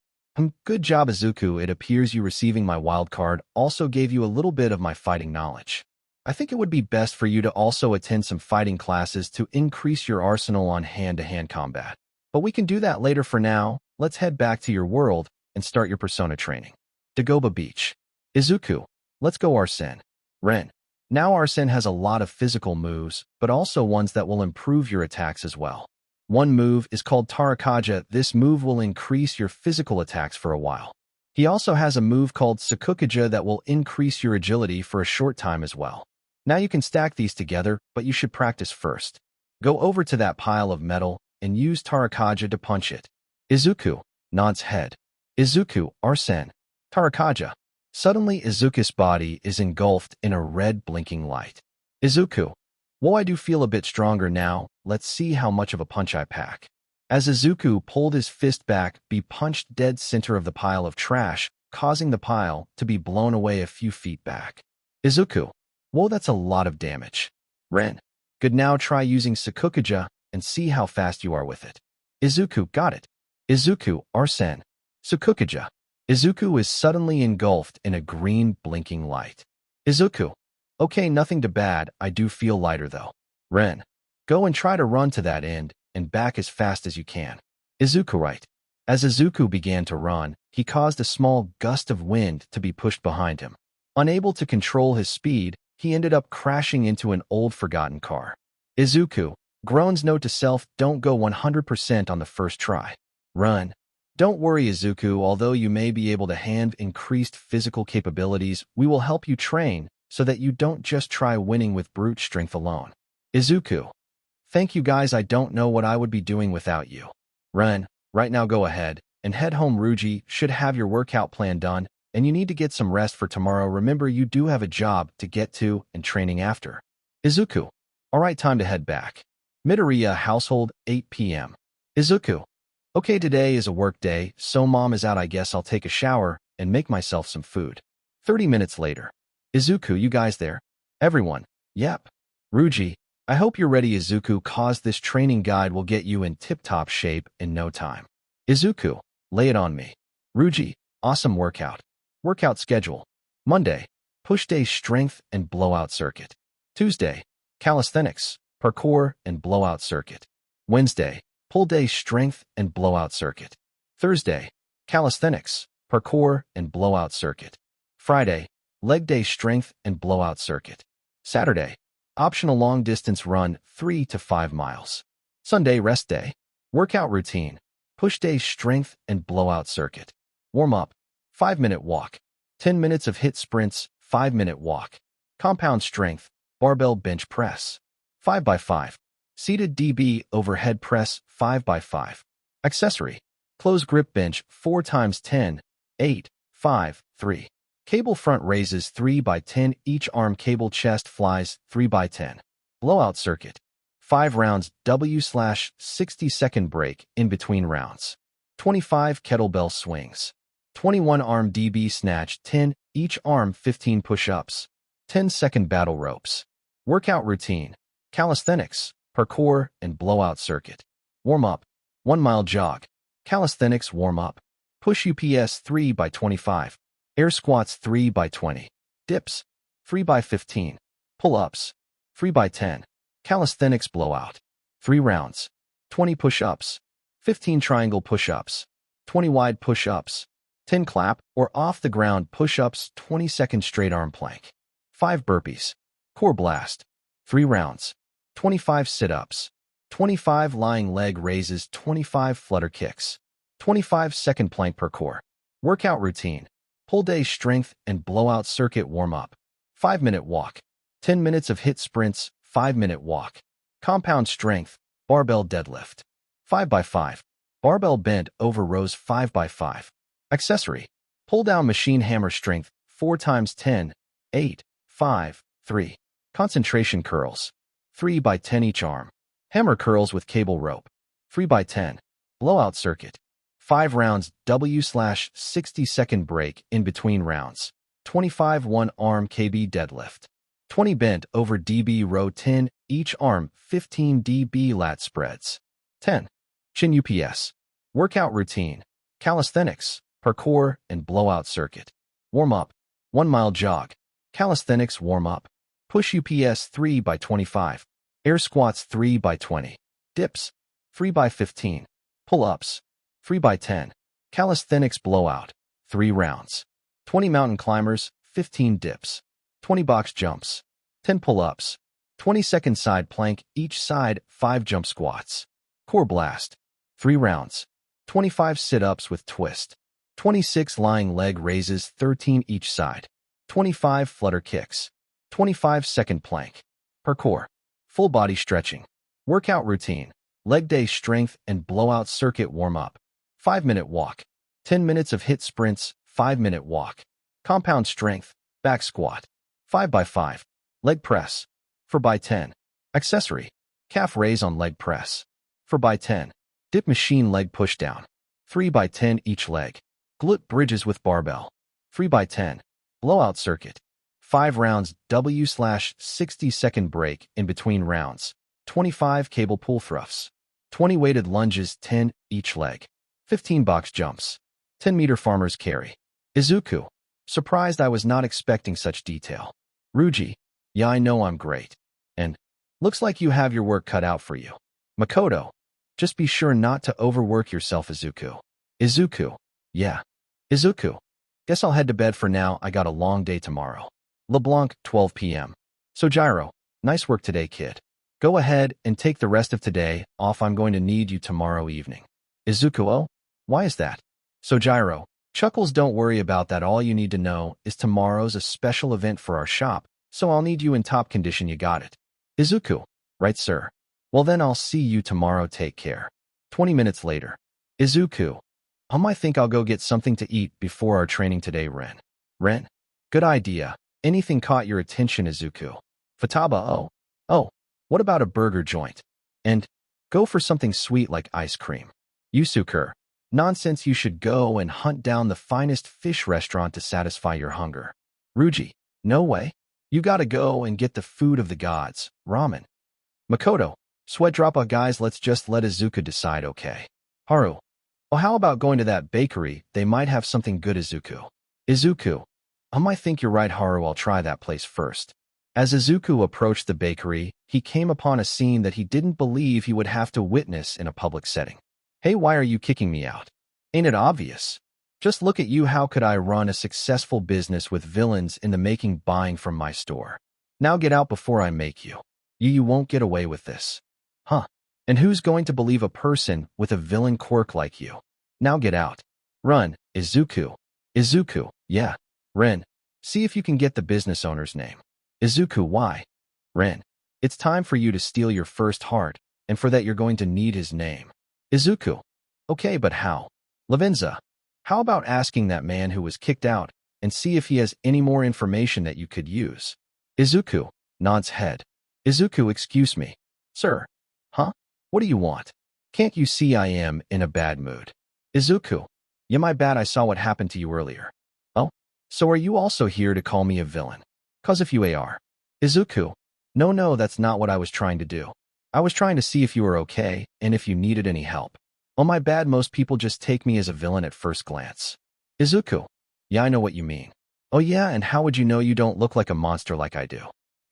good job Izuku, it appears you receiving my wild card also gave you a little bit of my fighting knowledge. I think it would be best for you to also attend some fighting classes to increase your arsenal on hand-to-hand combat. But we can do that later. For now, let's head back to your world and start your persona training. Dagoba Beach. Izuku, let's go. Arsene. Rin, now Arsene has a lot of physical moves, but also ones that will improve your attacks as well. One move is called Tarakaja. This move will increase your physical attacks for a while. He also has a move called Sakukaja that will increase your agility for a short time as well. Now you can stack these together, but you should practice first. Go over to that pile of metal and use Tarakaja to punch it. Izuku, nods head. Izuku, Arsene. Tarakaja. Suddenly Izuku's body is engulfed in a red blinking light. Izuku, whoa, I do feel a bit stronger now, let's see how much of a punch I pack. As Izuku pulled his fist back, be punched dead center of the pile of trash, causing the pile to be blown away a few feet back. Izuku, whoa, that's a lot of damage. Rin, good, now try using Sakukaja and see how fast you are with it. Izuku, got it. Izuku, Arsene. Sakukaja. Izuku is suddenly engulfed in a green blinking light. Izuku, okay, nothing too bad, I do feel lighter though. Rin, go and try to run to that end and back as fast as you can. Izuku, right. As Izuku began to run, he caused a small gust of wind to be pushed behind him. Unable to control his speed, he ended up crashing into an old forgotten car. Izuku, groans, note to self, don't go 100% on the first try. Run. Don't worry Izuku, although you may be able to have increased physical capabilities, we will help you train so that you don't just try winning with brute strength alone. Izuku, thank you guys, I don't know what I would be doing without you. Ren, right now go ahead and head home. Ruji should have your workout plan done, and you need to get some rest for tomorrow. Remember, you do have a job to get to and training after. Izuku, alright, time to head back. Midoriya household, 8 p.m. Izuku, okay, today is a work day, so mom is out, I guess I'll take a shower and make myself some food. 30 minutes later. Izuku, you guys there? Everyone, yep. Ruji, I hope you're ready Izuku, cause this training guide will get you in tip-top shape in no time. Izuku, lay it on me. Ruji, awesome workout. Workout schedule. Monday, push day, strength and blowout circuit. Tuesday, calisthenics, parkour and blowout circuit. Wednesday, pull day, strength and blowout circuit. Thursday, calisthenics, parkour and blowout circuit. Friday, leg day strength and blowout circuit. Saturday, optional long-distance run 3 to 5 miles. Sunday, rest day. Workout routine. Push day strength and blowout circuit. Warm-up. 5-minute walk. 10 minutes of hit sprints, 5-minute walk. Compound strength. Barbell bench press. 5x5. Seated DB overhead press 5x5. Accessory. Close grip bench 4x10, 8, 5, 3. Cable front raises 3x10, each arm cable chest flies 3x10. Blowout circuit. 5 rounds W/60-second break in between rounds. 25 kettlebell swings. 21 arm DB snatch 10, each arm 15 push-ups. 10-second battle ropes. Workout routine. Calisthenics, parkour, and blowout circuit. Warm-up. 1 mile jog. Calisthenics warm-up. Push UPS 3x25. Air squats 3x20. Dips 3x15. Pull-ups 3x10. Calisthenics blowout. 3 rounds. 20 push-ups. 15 triangle push-ups. 20 wide push-ups. 10 clap or off-the-ground push-ups, 20-second straight arm plank. 5 burpees. Core blast. 3 rounds. 25 sit-ups. 25 lying leg raises, 25 flutter kicks. 25-second plank parkour. Workout routine. Pull day strength and blowout circuit warm-up. 5-minute walk. 10 minutes of hit sprints, 5-minute walk. Compound strength. Barbell deadlift. 5x5. Barbell bent over rows 5x5. Accessory. Pull-down machine hammer strength 4x10, 8, 5, 3. Concentration curls. 3x10 each arm. Hammer curls with cable rope. 3x10. Blowout circuit. 5 rounds W/60-second break in between rounds. 25 one-arm KB deadlift. 20 bent over DB row 10, each arm 15 DB lat spreads. 10. Chin UPS. Workout routine. Calisthenics, parkour, and blowout circuit. Warm-up. 1 mile jog. Calisthenics warm-up. Push UPS 3x25. Air squats 3x20. Dips 3x15. Pull-ups 3x10. Calisthenics blowout. 3 rounds. 20 mountain climbers, 15 dips. 20 box jumps. 10 pull-ups. 20-second side plank, each side 5 jump squats. Core blast. 3 rounds. 25 sit-ups with twist. 26 lying leg raises, 13 each side. 25 flutter kicks. 25-second plank. Parkour. Full body stretching. Workout routine. Leg day strength and blowout circuit warm-up. 5-minute walk. 10 minutes of hit sprints, 5-minute walk. Compound strength. Back squat. 5x5. Leg press. 4x10. Accessory. Calf raise on leg press. 4x10. Dip machine leg pushdown. 3x10 each leg. Glute bridges with barbell. 3x10. Blowout circuit. 5 rounds W/60-second break in between rounds. 25 cable pull thrusts. 20 weighted lunges, 10 each leg. 15 box jumps. 10-meter farmer's carry. Izuku. Surprised I was not expecting such detail. Ruji. Yeah, I know I'm great. And looks like you have your work cut out for you. Makoto. Just be sure not to overwork yourself, Izuku. Izuku. Yeah. Izuku. Guess I'll head to bed for now, I got a long day tomorrow. LeBlanc, 12 p.m. Sojiro. Nice work today, kid. Go ahead and take the rest of today off, I'm going to need you tomorrow evening. Izuku. Oh? Why is that? Sojiro. Chuckles, don't worry about that, all you need to know is tomorrow's a special event for our shop, so I'll need you in top condition, you got it. Izuku. Right, sir. Well then I'll see you tomorrow, take care. 20 minutes later. Izuku. I think I'll go get something to eat before our training today, Ren. Ren? Good idea. Anything caught your attention, Izuku? Futaba. Oh, what about a burger joint? And go for something sweet like ice cream. Yusuke. Nonsense, you should go and hunt down the finest fish restaurant to satisfy your hunger. Ruji. No way. You gotta go and get the food of the gods, ramen. Makoto. Sweat drop, guys, let's just let Izuku decide, okay? Haru. Oh, how about going to that bakery? They might have something good, Izuku. Izuku. I think you're right, Haru, I'll try that place first. As Izuku approached the bakery, he came upon a scene that he didn't believe he would have to witness in a public setting. Hey, why are you kicking me out? Ain't it obvious? Just look at you, how could I run a successful business with villains in the making buying from my store? Now get out before I make you. You won't get away with this. Huh? And who's going to believe a person with a villain quirk like you? Now get out. Run, Izuku. Izuku, yeah. Ren, see if you can get the business owner's name. Izuku, why? Ren, it's time for you to steal your first heart, and for that you're going to need his name. Izuku, okay, but how? Lavenza, how about asking that man who was kicked out and see if he has any more information that you could use? Izuku nods head. Izuku, excuse me. Sir. Huh? What do you want? Can't you see I am in a bad mood? Izuku, yeah, my bad, I saw what happened to you earlier. Oh? So are you also here to call me a villain? 'Cause if you are. Izuku, no, that's not what I was trying to do. I was trying to see if you were okay and if you needed any help. Oh, my bad, most people just take me as a villain at first glance. Izuku, yeah, I know what you mean. Oh yeah, and how would you know you don't look like a monster like I do?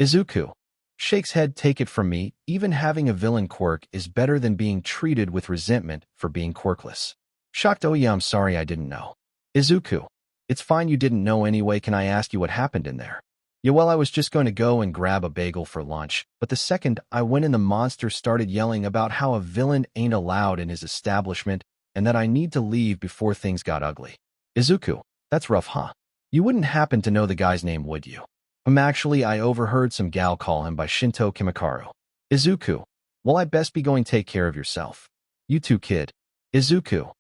Izuku shakes head, take it from me, even having a villain quirk is better than being treated with resentment for being quirkless. Shocked, oh yeah, I'm sorry, I didn't know. Izuku, it's fine, you didn't know anyway, can I ask you what happened in there? Yeah, well, I was just going to go and grab a bagel for lunch, but the second I went in, the monster started yelling about how a villain ain't allowed in his establishment and that I need to leave before things got ugly. Izuku, that's rough, huh? You wouldn't happen to know the guy's name, would you? Actually, I overheard some gal call him by Shinto Kimikaru. Izuku, well, I best be going, take care of yourself. You too, kid. Izuku,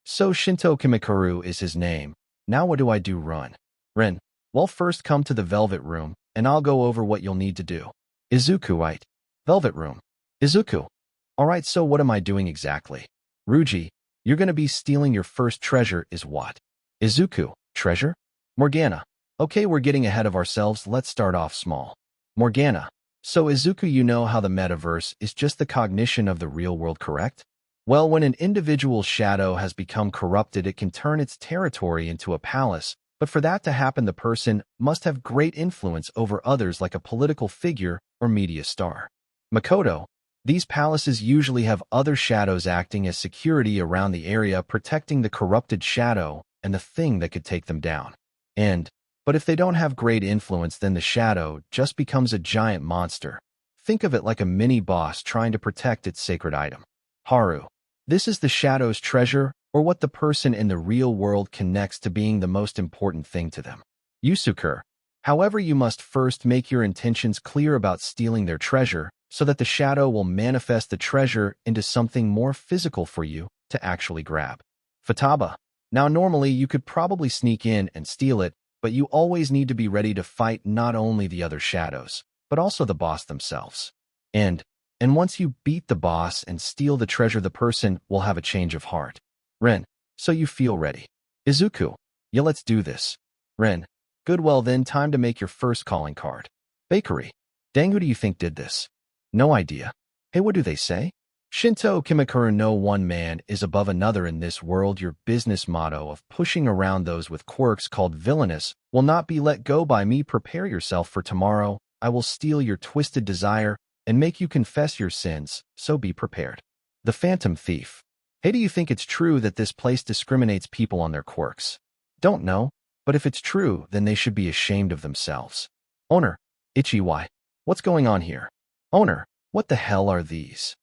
so Shinto Kimikaru is his name. Now what do I do? Run. Ren, well, first come to the Velvet Room, and I'll go over what you'll need to do. Izuku, right. Velvet Room. Izuku, alright, so what am I doing exactly? Ruji, you're gonna be stealing your first treasure is what? Izuku, treasure? Morgana, okay, we're getting ahead of ourselves, let's start off small. Morgana, so Izuku, you know how the metaverse is just the cognition of the real world, correct? Well, when an individual's shadow has become corrupted, it can turn its territory into a palace, but for that to happen, the person must have great influence over others like a political figure or media star. Makoto, these palaces usually have other shadows acting as security around the area, protecting the corrupted shadow and the thing that could take them down. But if they don't have great influence, then the shadow just becomes a giant monster. Think of it like a mini-boss trying to protect its sacred item. Haru, this is the shadow's treasure, or what the person in the real world connects to being the most important thing to them. Yusuke, however, you must first make your intentions clear about stealing their treasure, so that the shadow will manifest the treasure into something more physical for you to actually grab. Futaba, now normally you could probably sneak in and steal it, but you always need to be ready to fight not only the other shadows, but also the boss themselves. And once you beat the boss and steal the treasure, the person will have a change of heart. Ren, so you feel ready. Izuku, yeah, let's do this. Ren, good, well then, time to make your first calling card. Bakery, dang, who do you think did this? No idea. Hey, what do they say? Shinto Kimikaru, no one man is above another in this world. Your business motto of pushing around those with quirks called villainous will not be let go by me. Prepare yourself for tomorrow. I will steal your twisted desire and make you confess your sins, so be prepared. The Phantom Thief. Hey, do you think it's true that this place discriminates people on their quirks? Don't know, but if it's true, then they should be ashamed of themselves. Owner, Ichi, why? What's going on here? Owner, what the hell are these?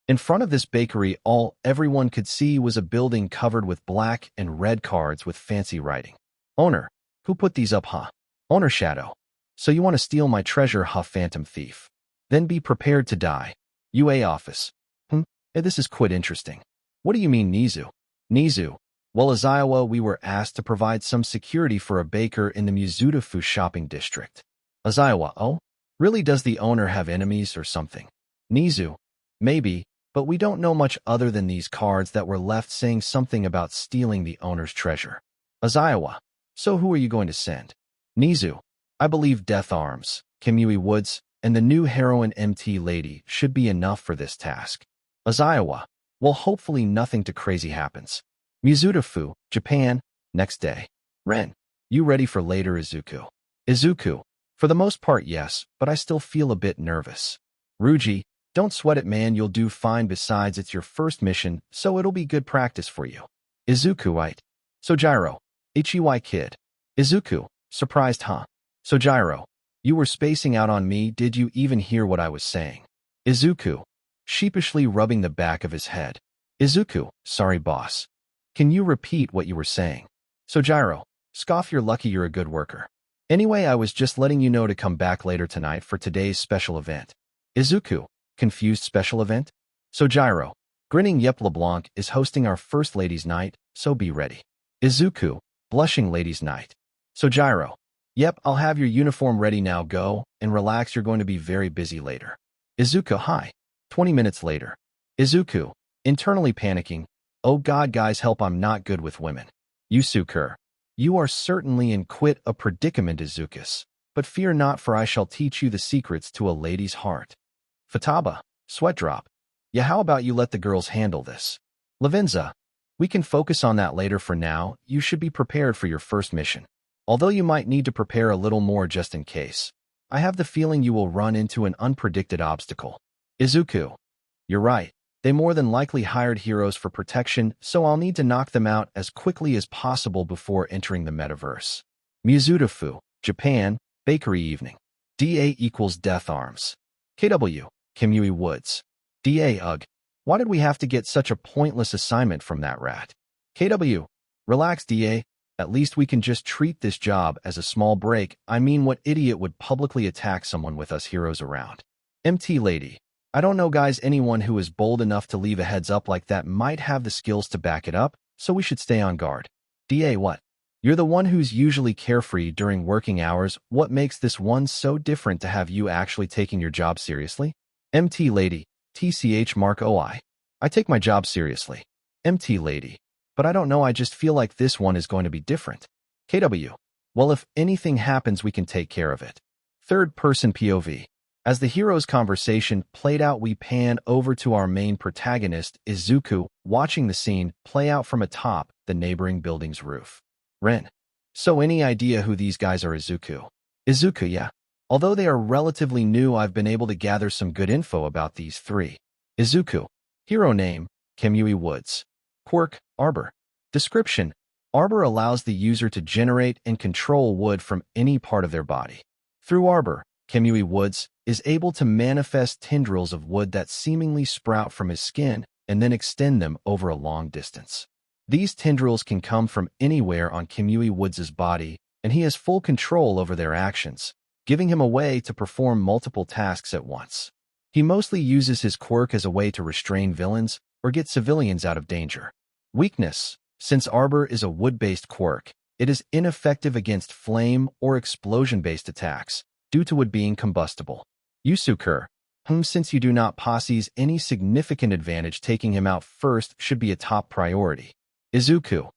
In front of this bakery, all everyone could see was a building covered with black and red cards with fancy writing. Owner, who put these up, huh? Owner, Shadow. So you want to steal my treasure, huh, Phantom Thief? Then be prepared to die. UA office. Hey, this is quite interesting. What do you mean, Nizu? Nizu. Well, as Iowa, we were asked to provide some security for a baker in the Mizudafu shopping district. As Iowa, oh? Really, does the owner have enemies or something? Nizu. Maybe, but we don't know much other than these cards that were left saying something about stealing the owner's treasure. As Iowa. So who are you going to send? Nizu. I believe Death Arms, Kimui Woods, and the new heroine MT Lady should be enough for this task. As Iowa. Well, hopefully nothing too crazy happens. Mizudafu, Japan, next day. Ren, you ready for later, Izuku? Izuku, for the most part, yes, but I still feel a bit nervous. Ruji, don't sweat it, man, you'll do fine. Besides, it's your first mission, so it'll be good practice for you. Izuku, right. Sojiro, HEY kid. Izuku, surprised huh? Sojiro, you were spacing out on me, did you even hear what I was saying? Izuku, sheepishly rubbing the back of his head. Izuku, sorry boss. Can you repeat what you were saying? Sojiro, scoff, you're lucky you're a good worker. Anyway, I was just letting you know to come back later tonight for today's special event. Izuku, confused, special event? Sojiro, grinning, yep, LeBlanc is hosting our first ladies' night, so be ready. Izuku, blushing, ladies' night. Sojiro, yep, I'll have your uniform ready now, go, and relax, you're going to be very busy later. Izuku, hi. 20 minutes later. Izuku, internally panicking, oh god guys help, I'm not good with women. Yusuke, you are certainly in quite a predicament, Izukus, but fear not, for I shall teach you the secrets to a lady's heart. Futaba, sweat drop. Yeah, how about you let the girls handle this? Lavenza, we can focus on that later. For now, you should be prepared for your first mission. Although you might need to prepare a little more just in case. I have the feeling you will run into an unpredicted obstacle. Izuku, you're right. They more than likely hired heroes for protection, so I'll need to knock them out as quickly as possible before entering the metaverse. Mizutofu, Japan, Bakery Evening. DA equals Death Arms. KW, Kimui Woods. DA ugh. Why did we have to get such a pointless assignment from that rat? KW, relax DA. At least we can just treat this job as a small break. I mean, what idiot would publicly attack someone with us heroes around? MT Lady, I don't know guys, anyone who is bold enough to leave a heads up like that might have the skills to back it up, so we should stay on guard. DA, what? You're the one who's usually carefree during working hours. What makes this one so different to have you actually taking your job seriously? MT Lady, TCH Mark OI. I take my job seriously. MT Lady, but I don't know, I just feel like this one is going to be different. KW, well, if anything happens, we can take care of it. Third person POV. As the hero's conversation played out, we pan over to our main protagonist, Izuku, watching the scene play out from atop the neighboring building's roof. Ren. So any idea who these guys are? Izuku. Izuku, yeah. Although they are relatively new, I've been able to gather some good info about these three. Izuku. Hero name, Kimui Woods. Quirk, Arbor. Description. Arbor allows the user to generate and control wood from any part of their body. Through Arbor, Kimui Woods is able to manifest tendrils of wood that seemingly sprout from his skin and then extend them over a long distance. These tendrils can come from anywhere on Kimui Woods' body, and he has full control over their actions, giving him a way to perform multiple tasks at once. He mostly uses his quirk as a way to restrain villains or get civilians out of danger. Weakness. Since Arbor is a wood-based quirk, it is ineffective against flame or explosion-based attacks, due to wood being combustible. Yusuke, since you do not possess any significant advantage, taking him out first should be a top priority. Izuku,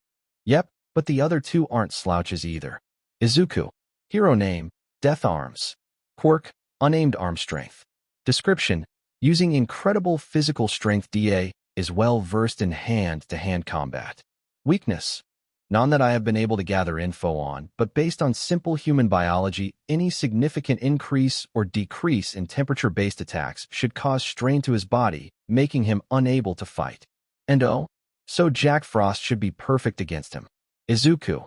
yep, but the other two aren't slouches either. Izuku, hero name, Death Arms. Quirk, unnamed arm strength. Description, using incredible physical strength, DA is well versed in hand-to-hand combat. Weakness, none that I have been able to gather info on, but based on simple human biology, any significant increase or decrease in temperature-based attacks should cause strain to his body, making him unable to fight. And oh, so Jack Frost should be perfect against him. Izuku,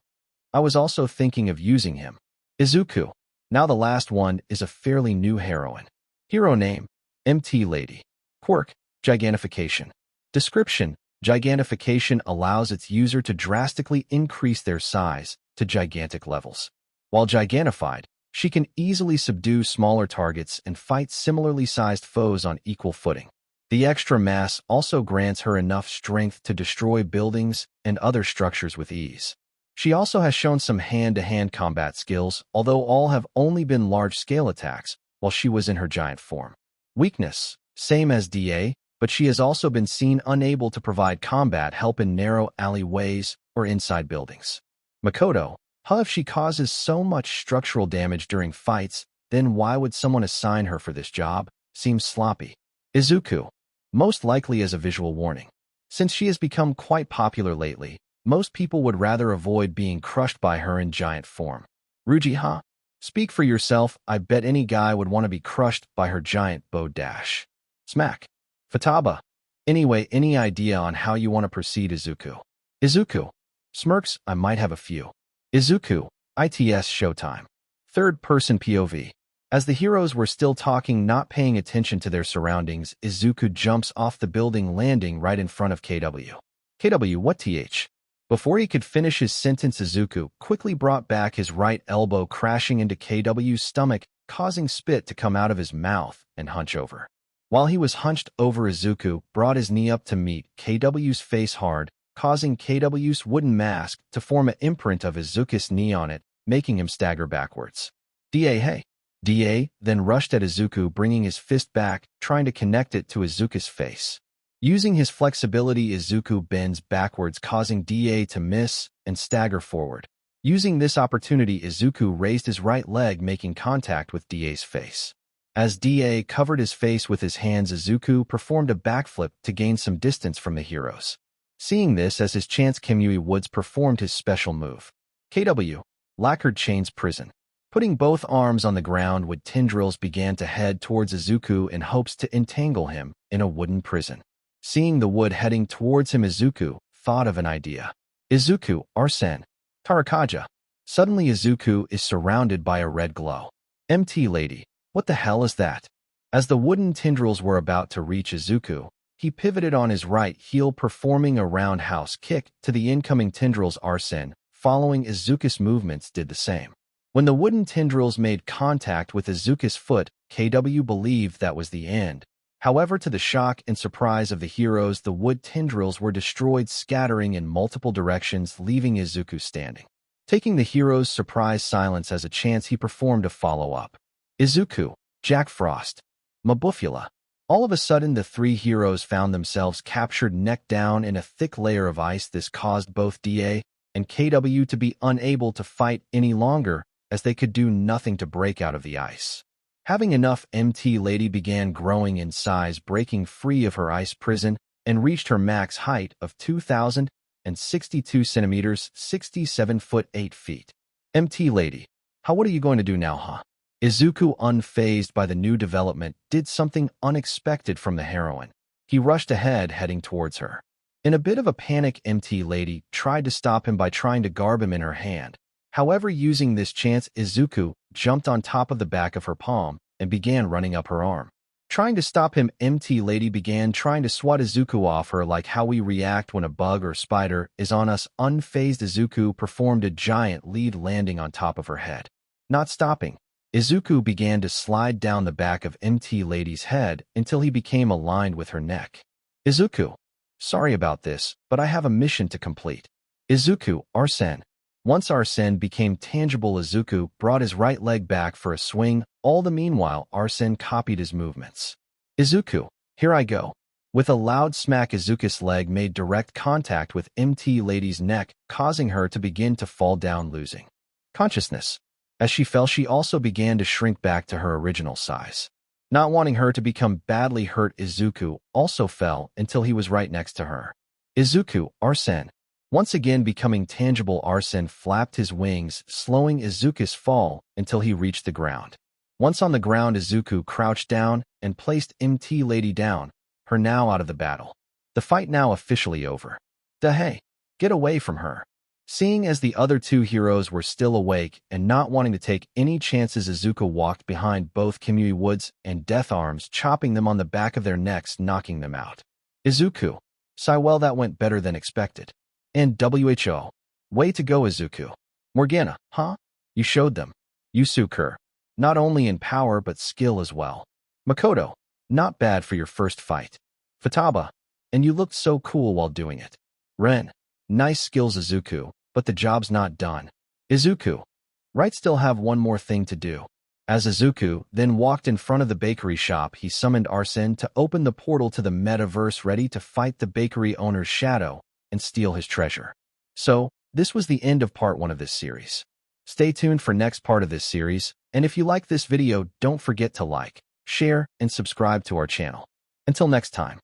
I was also thinking of using him. Izuku, now the last one is a fairly new heroine. Hero name, MT Lady. Quirk, Gigantification. Description, Gigantification allows its user to drastically increase their size to gigantic levels. While gigantified, she can easily subdue smaller targets and fight similarly sized foes on equal footing. The extra mass also grants her enough strength to destroy buildings and other structures with ease. She also has shown some hand-to-hand combat skills, although all have only been large-scale attacks while she was in her giant form. Weakness, same as DA, but she has also been seen unable to provide combat help in narrow alleyways or inside buildings. Makoto, if she causes so much structural damage during fights, then why would someone assign her for this job? Seems sloppy. Izuku, most likely as a visual warning. Since she has become quite popular lately, most people would rather avoid being crushed by her in giant form. Ruji, speak for yourself, I bet any guy would want to be crushed by her giant bow dash. Smack. Futaba, anyway, any idea on how you want to proceed? Izuku. Izuku, Smirks, I might have a few. Izuku, ITS Showtime. Third-person POV. As the heroes were still talking, not paying attention to their surroundings, Izuku jumps off the building, landing right in front of KW. KW, what th? Before he could finish his sentence, Izuku quickly brought back his right elbow, crashing into KW's stomach, causing spit to come out of his mouth and hunch over. While he was hunched over, Izuku brought his knee up to meet KW's face hard, causing KW's wooden mask to form an imprint of Izuku's knee on it, making him stagger backwards. Da, hey. Da then rushed at Izuku, bringing his fist back, trying to connect it to Izuku's face. Using his flexibility, Izuku bends backwards, causing Da to miss and stagger forward. Using this opportunity, Izuku raised his right leg, making contact with Da's face. As Da covered his face with his hands, Izuku performed a backflip to gain some distance from the heroes. Seeing this as his chance, Kimui Woods performed his special move. KW, Lacquered Chains Prison. Putting both arms on the ground, wood tendrils began to head towards Izuku in hopes to entangle him in a wooden prison. Seeing the wood heading towards him, Izuku thought of an idea. Izuku, Arsene. Tarakaja. Suddenly, Izuku is surrounded by a red glow. MT Lady, what the hell is that? As the wooden tendrils were about to reach Izuku, he pivoted on his right heel, performing a roundhouse kick to the incoming tendrils. Arsene, following Izuku's movements, did the same. When the wooden tendrils made contact with Izuku's foot, KW believed that was the end. However, to the shock and surprise of the heroes, the wood tendrils were destroyed, scattering in multiple directions, leaving Izuku standing. Taking the heroes' surprised silence as a chance, he performed a follow-up. Izuku, Jack Frost. Mabufula. All of a sudden, the three heroes found themselves captured neck down in a thick layer of ice. This caused both Da and KW to be unable to fight any longer, as they could do nothing to break out of the ice. Having enough, MT Lady began growing in size, breaking free of her ice prison, and reached her max height of 2,062 centimeters, 67 foot 8 feet. MT Lady, what are you going to do now, huh? Izuku, unfazed by the new development, did something unexpected from the heroine. He rushed ahead, heading towards her. In a bit of a panic, MT Lady tried to stop him by trying to grab him in her hand. However, using this chance, Izuku jumped on top of the back of her palm and began running up her arm. Trying to stop him, MT Lady began trying to swat Izuku off her, like how we react when a bug or spider is on us. Unfazed, Izuku performed a giant lead, landing on top of her head. Not stopping, Izuku began to slide down the back of MT Lady's head until he became aligned with her neck. Izuku, sorry about this, but I have a mission to complete. Izuku, Arsene. Once Arsene became tangible, Izuku brought his right leg back for a swing. All the meanwhile, Arsene copied his movements. Izuku, here I go. With a loud smack, Izuku's leg made direct contact with MT Lady's neck, causing her to begin to fall down, losing consciousness. As she fell, she also began to shrink back to her original size. Not wanting her to become badly hurt, Izuku also fell until he was right next to her. Izuku, Arsene. Once again becoming tangible, Arsene flapped his wings, slowing Izuku's fall until he reached the ground. Once on the ground, Izuku crouched down and placed MT Lady down, her now out of the battle. The fight now officially over. Hey, get away from her. Seeing as the other two heroes were still awake and not wanting to take any chances, Izuku walked behind both Kimui Woods and Death Arms, chopping them on the back of their necks, knocking them out. Izuku, well, that went better than expected. And WHO. Way to go, Izuku. Morgana, You showed them. Yusuke, not only in power but skill as well. Makoto, not bad for your first fight. Futaba, and you looked so cool while doing it. Ren, nice skills, Izuku, but the job's not done. Izuku, right, still have one more thing to do. As Izuku then walked in front of the bakery shop, he summoned Arsene to open the portal to the metaverse, ready to fight the bakery owner's shadow and steal his treasure. So, this was the end of part 1 of this series. Stay tuned for next part of this series, and if you like this video, don't forget to like, share, and subscribe to our channel. Until next time.